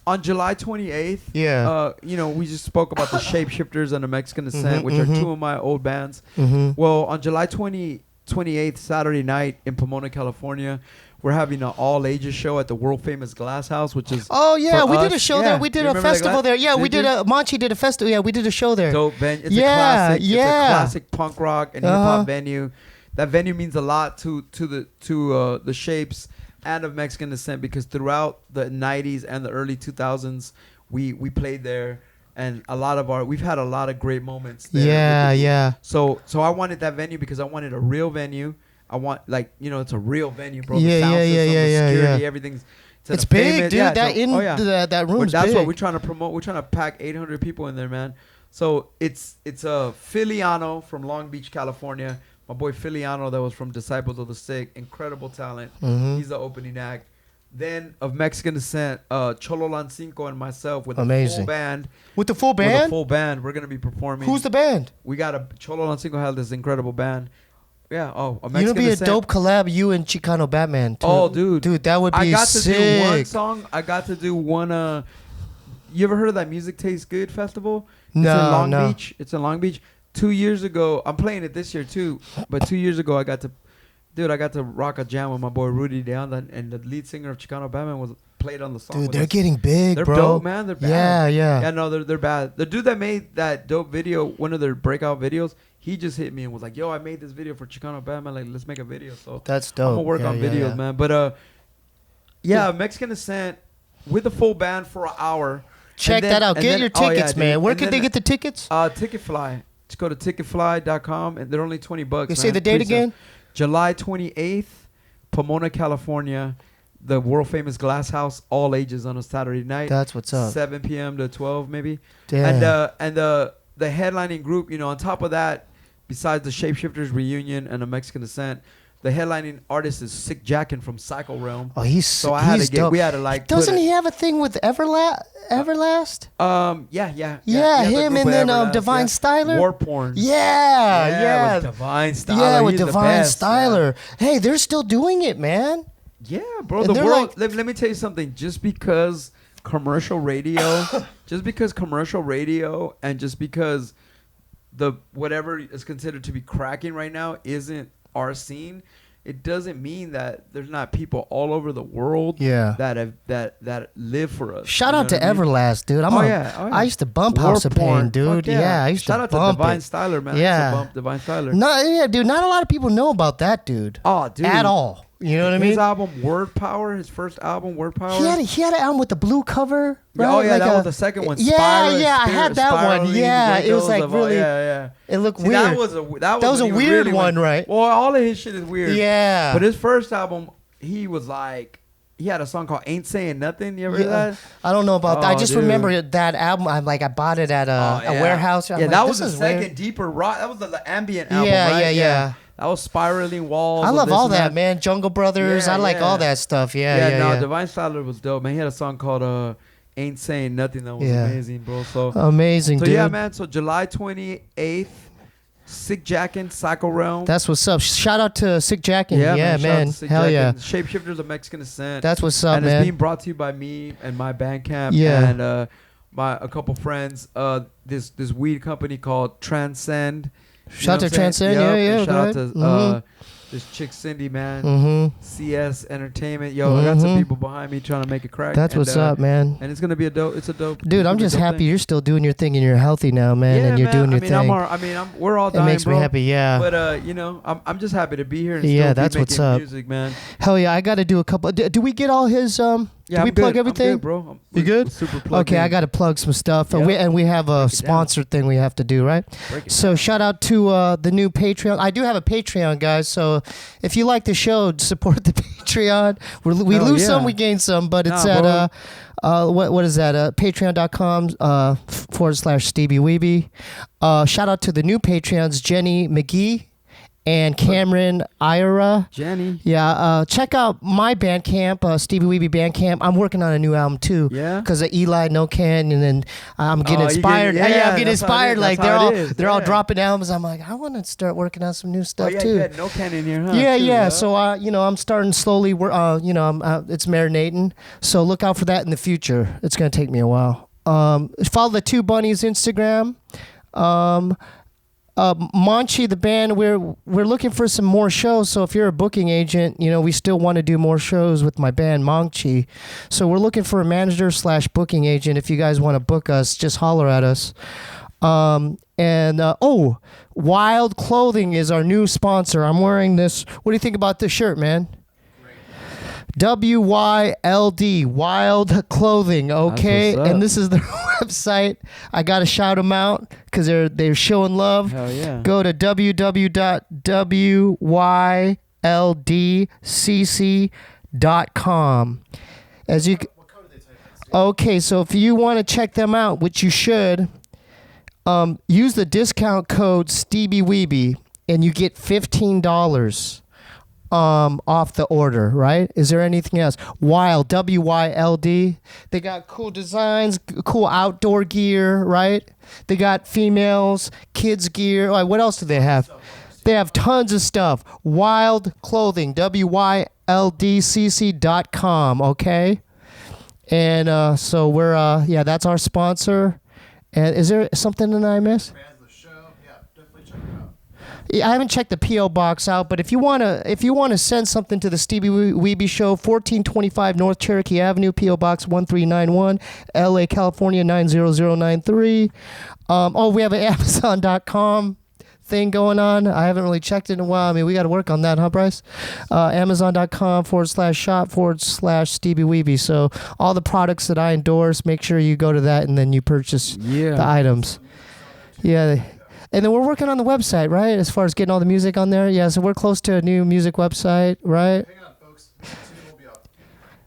On July 28th, Yeah. we just spoke about the Shapeshifters and the Mexican Descent, Mhm, which are two of my old bands. Mm-hmm. Well, on July 28th, Saturday night in Pomona, California, we're having an all-ages show at the world-famous Glass House, which is Oh yeah, for we did us. a show Yeah. there. We did You a remember that festival Glass- there. Yeah, we Did did you? a Monchi did a festival. Yeah, we did a show there. dope venue. It's Yeah, a classic. yeah. It's a classic punk rock and hip Uh-huh. hop venue. That venue means a lot to the Shapes and of Mexican descent because throughout the 90s and the early 2000s, we played there, and we've had a lot of great moments there. Yeah. So I wanted that venue because I wanted a real venue. I want it's a real venue, bro. Yeah, the sound yeah, system, yeah, the yeah, security, yeah. everything's. It's a big, famous- dude. yeah, That room's that's big. what we're trying to promote. We're trying to pack 800 people in there, man. So it's a Filiano from Long Beach, California. My boy Filiano that was from Disciples of the Sick. Incredible talent. Mhm. He's the opening act. Then of Mexican descent, Cholo Lancinco and myself with a Amazing. full band. With the full With a band? full band. We're going to be performing. Who's the band? We got Cholo Lancinco had this incredible band. Yeah. Oh, a You Mexican know, be a descent. dope collab. You and Chicano Batman. Too. Oh, dude. Dude, that would be I got sick. to do one song. I got to do one. You ever heard of that Music Tastes Good festival? It's in Long No. Beach. It's in Long Beach. 2 years ago, I'm playing it this year too. But 2 years ago, I got to rock a jam with my boy Rudy Down, and the lead singer of Chicano Batman was played on the song. Dude, with they're us. getting big, They're bro. dope, man. They're bad. Yeah. Yeah, no, they're bad. The dude that made that dope video, one of their breakout videos, he just hit me and was like, "Yo, I made this video for Chicano Batman. Like, let's make a video." So That's dope. I'm gonna work Yeah, on yeah, videos, yeah. man. But Mexican descent with the full band for an hour. Check that out. Get your tickets, man. Where could they get the tickets? Ticketfly. Just go to ticketfly.com and they're only $20. You say the date again? July 28th, Pomona, California. The world famous Glass House, all ages on a Saturday night. That's what's up. 7 p.m. to 12 maybe. Damn. And the headlining group, on top of that, besides the Shapeshifters reunion and the Mexican descent, the headlining artist is Sick Jackin from Psycho Realm. Oh, he's So I had he's to get. dope. We had to like. Doesn't put he have a thing with Everlast? Yeah. Yeah, the him group and then Everlast, Divine Styler. War Porn. Yeah. With Divine Styler. Yeah, with He's the Divine best, Styler. Hey, they're still doing it, man. Yeah, bro. And The they're world. like- let me tell you something. Just because commercial radio, and just because the whatever is considered to be cracking right now isn't our scene, it doesn't mean that there's not people all over the world Yeah. that live for us. Shout You out to know what I mean? Everlast, dude. I used to bump War House of Pain, Porn. dude. Fuck Yeah, I used Shout to out bump to Divine it. Styler, man. I Yeah. used to bump Divine Styler. Dude. Not a lot of people know about that dude. Oh, dude. At all. You know what I His mean? album Word Power, his first album Word Power. He had an album with the blue cover. Right? Yeah, oh yeah, Like that was the second one. Yeah, I had that one. Spiraling Yeah, it was windows like of all- really. Yeah. It looked See, weird. that was a even weird really one, right? Well, all of his shit is weird. Yeah. But his first album, he was like, he had a song called "Ain't Saying Nothing." You ever heard that? I don't know about that. I Oh, just dude. remember that album. I bought it at a warehouse. I'm Yeah, like, that this was the is second weird. deeper rock. That was the ambient album. Yeah, right? yeah. That was Spiraling Walls. I of love this all and that, man. Jungle Brothers. Yeah, I like yeah. all that stuff. Yeah. Divine Styler was dope, man. He had a song called "Ain't Saying Nothing" that was Yeah. amazing, bro. So Amazing, So dude. yeah, man. So July 28th, Sick Jackin, Psycho Realm. That's what's up. Shout out to Sick Jackin. Yeah, Shout out man. to Sick Hell Jackin. yeah. Shapeshifters of Mexican descent. That's what's up, and man. it's being brought to you by me and my Bandcamp Yeah. and a couple friends. This weed company called Transcend. Shout out to Transcend. Yeah. And shout out go to ahead. This chick Cindy, man. Mm-hmm. CS Entertainment. Yo, I got some people behind me trying to make it crack. That's what's up, man. And it's gonna be a dope. It's a dope. Dude, I'm just happy you're still doing your thing and you're healthy now, man, and you're doing your thing. We're all dying, It makes me happy, yeah. But you know, I'm just happy to be here. And Yeah, still that's be what's making up. Music, man. Hell yeah, I got to do a couple. Do we get all his? Yeah, do we plug everything? I'm good, bro. You good? Super plugged Okay, in. I got to plug some stuff. Yep. And we have a sponsored thing we have to do, right? So shout out to the new Patreon. I do have a Patreon, guys. So if you like the show, support the Patreon. We lose some, we gain some, but it's at what is that? Patreon.com/Steebee Weebee. Shout out to the new Patreons, Jenny McGhee and Cameron Ira. Jenny. Yeah, check out my Bandcamp, Steebee Weebee Bandcamp. I'm working on a new album too. Yeah. Because of Eli No Can, and then I'm getting inspired. I'm getting inspired. Like they're all dropping albums. I'm like, I want to start working on some new stuff too. You had No Can in here, huh? Yeah. So I'm starting slowly. It's marinating. So look out for that in the future. It's gonna take me a while. Follow the Two Bunnies Instagram. Monchi, the band, we're looking for some more shows. So if you're a booking agent, we still want to do more shows with my band Monchi. So we're looking for a manager / booking agent. If you guys want to book us, just holler at us. Wild Clothing is our new sponsor. I'm wearing this. What do you think about this shirt, man? WYLD, Wild Clothing, okay? And this is their website. I got to shout them out because they're showing love. Hell yeah. Go to www.wyldcc.com. What code do they type in? Okay, so if you want to check them out, which you should, use the discount code Steebee Weebee and you get $15 off the order, right? Is there anything else? Wild, WYLD. They got cool designs, cool outdoor gear, right? They got females, kids gear. What else do they have? They have tons of stuff. Wild Clothing, WYLDCC.com, okay? And so we're, that's our sponsor. And is there something that I missed? I haven't checked the P.O. box out, but if you wanna send something to the Steebee Weebee Show, 1425 North Cherokee Avenue, P.O. Box 1391, L.A., California 90093. We have an Amazon.com thing going on. I haven't really checked it in a while. I mean, we got to work on that, huh, Bryce? Amazon.com/shop/Steebee Weebee. So all the products that I endorse, make sure you go to that and then you purchase the items. Yeah. And then we're working on the website, right? As far as getting all the music on there. Yeah, so we're close to a new music website, right? Hang on, folks. Soon we'll be up.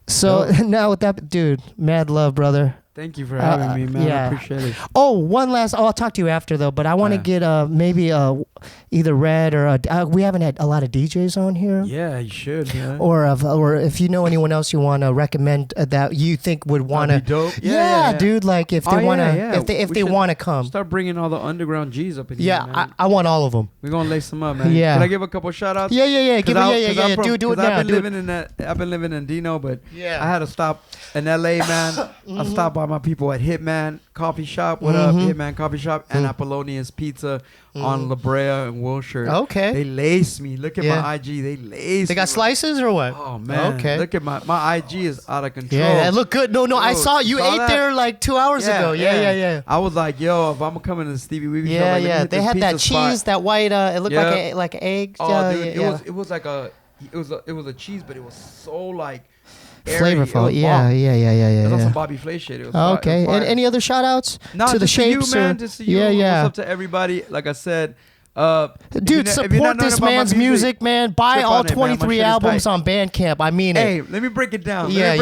So now with that, dude, mad love, brother. Thank you for having me, man. I appreciate it. One last. I'll talk to you after though. But I want to get maybe either Red or we haven't had a lot of DJs on here. Yeah, you should. Man. Or if you know anyone else you want to recommend that you think would want to. Dope. Yeah, dude. Like if they want to, if they want to come. Start bringing all the underground G's up in here. Yeah, man. I want all of them. We're gonna lace them up, man. Yeah. Can I give a couple shout outs? Yeah. Do it now. I've been living in Dino, but I had to stop in LA, man. I stopped by my people at Hitman Coffee Shop. What up, Hitman Coffee Shop? And Apollonius Pizza on La Brea and Wilshire. Okay. They lace me. Look at my IG. They lace. They got slices or what? Oh man. Okay. Look at my IG is out of control. Yeah, it looked good. No, I saw you ate that? There like 2 hours ago. Yeah. I was like, yo, if I'm coming to the Steebee Weebee Show, yeah. They had that cheese, spot. that white. It looked like an egg. Oh, dude, it was like a cheese, but it was so like. Flavorful, yeah. It was some Bobby Flay shit. It was okay. And any other shout outs to the shapes? To you, man. Just to you. Yeah. What's up to everybody? Like I said, dude, support this man's music, man. Buy all 23 albums on Bandcamp. I mean it. Hey, let me break it down. Hey, I'm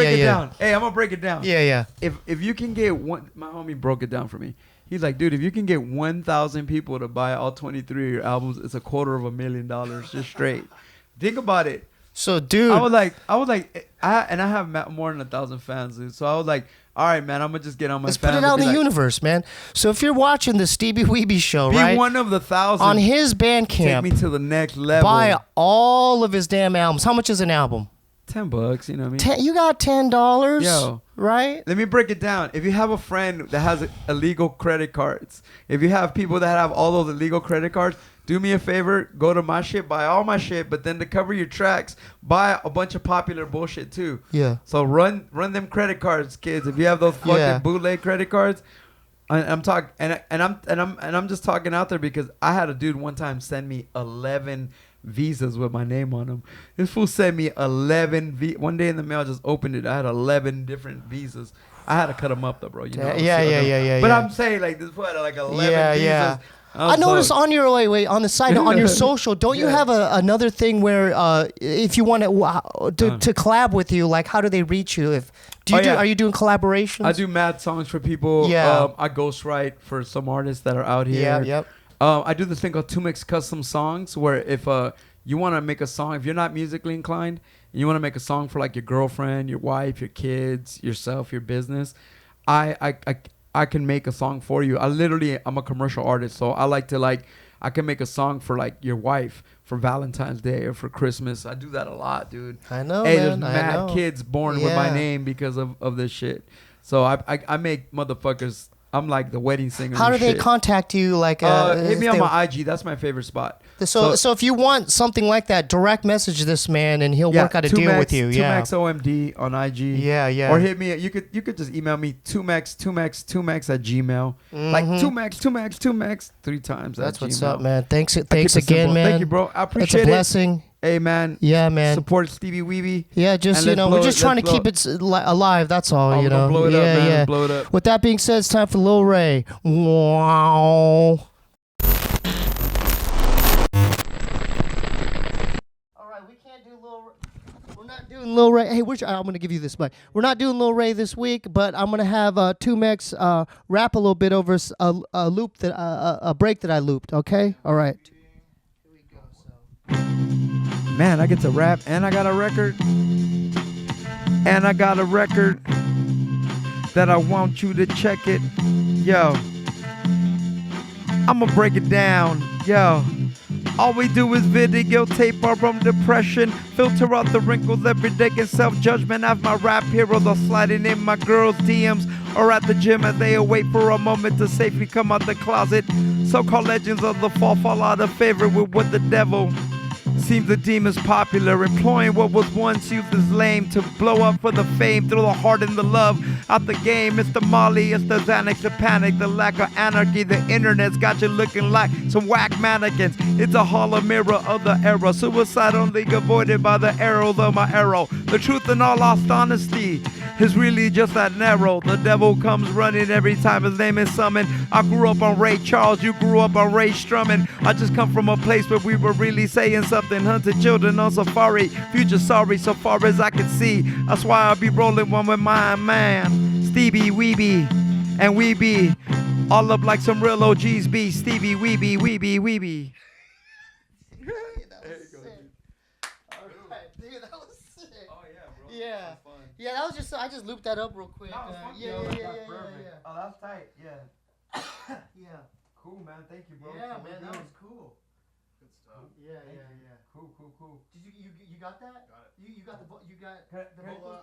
gonna break it down. Yeah. If you can get one, my homie broke it down for me. He's like, dude, if you can get 1,000 people to buy all 23 of your albums, it's $250,000 just straight. Think about it. So, dude, I was like, I have more than 1,000 fans, dude. So I was like, all right, man, I'm gonna just get on my. Let's put it out in the universe, man. So if you're watching the Steebee Weebee Show, right? Be one of the 1,000 on his Bandcamp. Take me to the next level. Buy all of his damn albums. How much is an album? $10, you know what I mean? You got $10, yo, right? Let me break it down. If you have a friend that has illegal credit cards, if you have people that have all those illegal credit cards, do me a favor, go to my shit, buy all my shit, but then to cover your tracks, buy a bunch of popular bullshit too. Yeah. So run them credit cards, kids. If you have those fucking bootleg credit cards, I'm talking, and I'm just talking out there because I had a dude one time send me 11 visas with my name on them. This fool sent me 11 one day in the mail. I just opened it. I had 11 different visas. I had to cut them up though, bro. You know. Yeah. But I'm saying like this fool had like 11 visas. Yeah. I noticed on your on the side on your social, don't you have another thing where if you want to collab with you, like how do they reach you? Are you doing collaborations? I do mad songs for people. Yeah. I ghostwrite for some artists that are out here. Yep. I do this thing called 2Mix Custom Songs, where if you want to make a song, if you're not musically inclined, and you want to make a song for like your girlfriend, your wife, your kids, yourself, your business, I can make a song for you. I'm a commercial artist, so I like to I can make a song for like your wife for Valentine's Day or for Christmas. I do that a lot, dude. I know, hey, man. there's mad kids born with my name because of this shit. So I make motherfuckers. I'm like the wedding singer. How do they contact you? Like, hit me on my IG. That's my favorite spot. So if you want something like that, direct message this man and he'll work out a deal with you. 2Max OMD on IG. Yeah. Or hit me. You could just email me 2Max at Gmail. Like 2Max 3 times. That's what's Gmail. up, man. Thanks again, man. Thank you, bro. I appreciate it. It's a blessing. Hey, man. Yeah, man. Support Steebee Weebee. Yeah, just, we're just trying to keep it alive. That's all, you know. Blow it up, man. Blow it up. With that being said, it's time for Lil Ray. Wow. All right, we can't do Lil Ray. We're not doing Lil Ray. Hey, I'm going to give you this mic. We're not doing Lil Ray this week, but I'm going to have 2Max rap a little bit over a loop a break that I looped, okay? All right. Here we go. Man, I get to rap and I got a record. And I got a record that I want you to check it. Yo, I'ma break it down. Yo, all we do is videotape our own depression, filter out the wrinkles every day and self-judgment. Have my rap heroes all sliding in my girls' DMs or at the gym as they await for a moment to safely come out the closet. So-called legends of the fall out of favor with what the devil seems to deem as popular, employing what was once used as lame to blow up for the fame, throw the heart and the love out the game. It's the Molly, it's the Xanax, the panic, the lack of anarchy. The internet's got you looking like some whack mannequins. It's a hollow mirror of the era. Suicide only avoided by the arrows of my arrow. The truth in all lost honesty is really just that narrow. The devil comes running every time his name is summoned. I grew up on Ray Charles, you grew up on Ray Strummin. I just come from a place where we were really saying something. Hunted children on safari, future sorry so far as I can see. That's why I'll be rolling one with my man Steebee Weebee, and we be all up like some real OGs be. Steebee Weebee Weebee Weebee. Yeah, that was just, I just looped that up real quick. Yeah. Oh, that's tight. Yeah. Cool, man. Thank you, bro. Yeah, man, that was cool. Good stuff. Yeah. Cool. Did you got that? Got it. You got the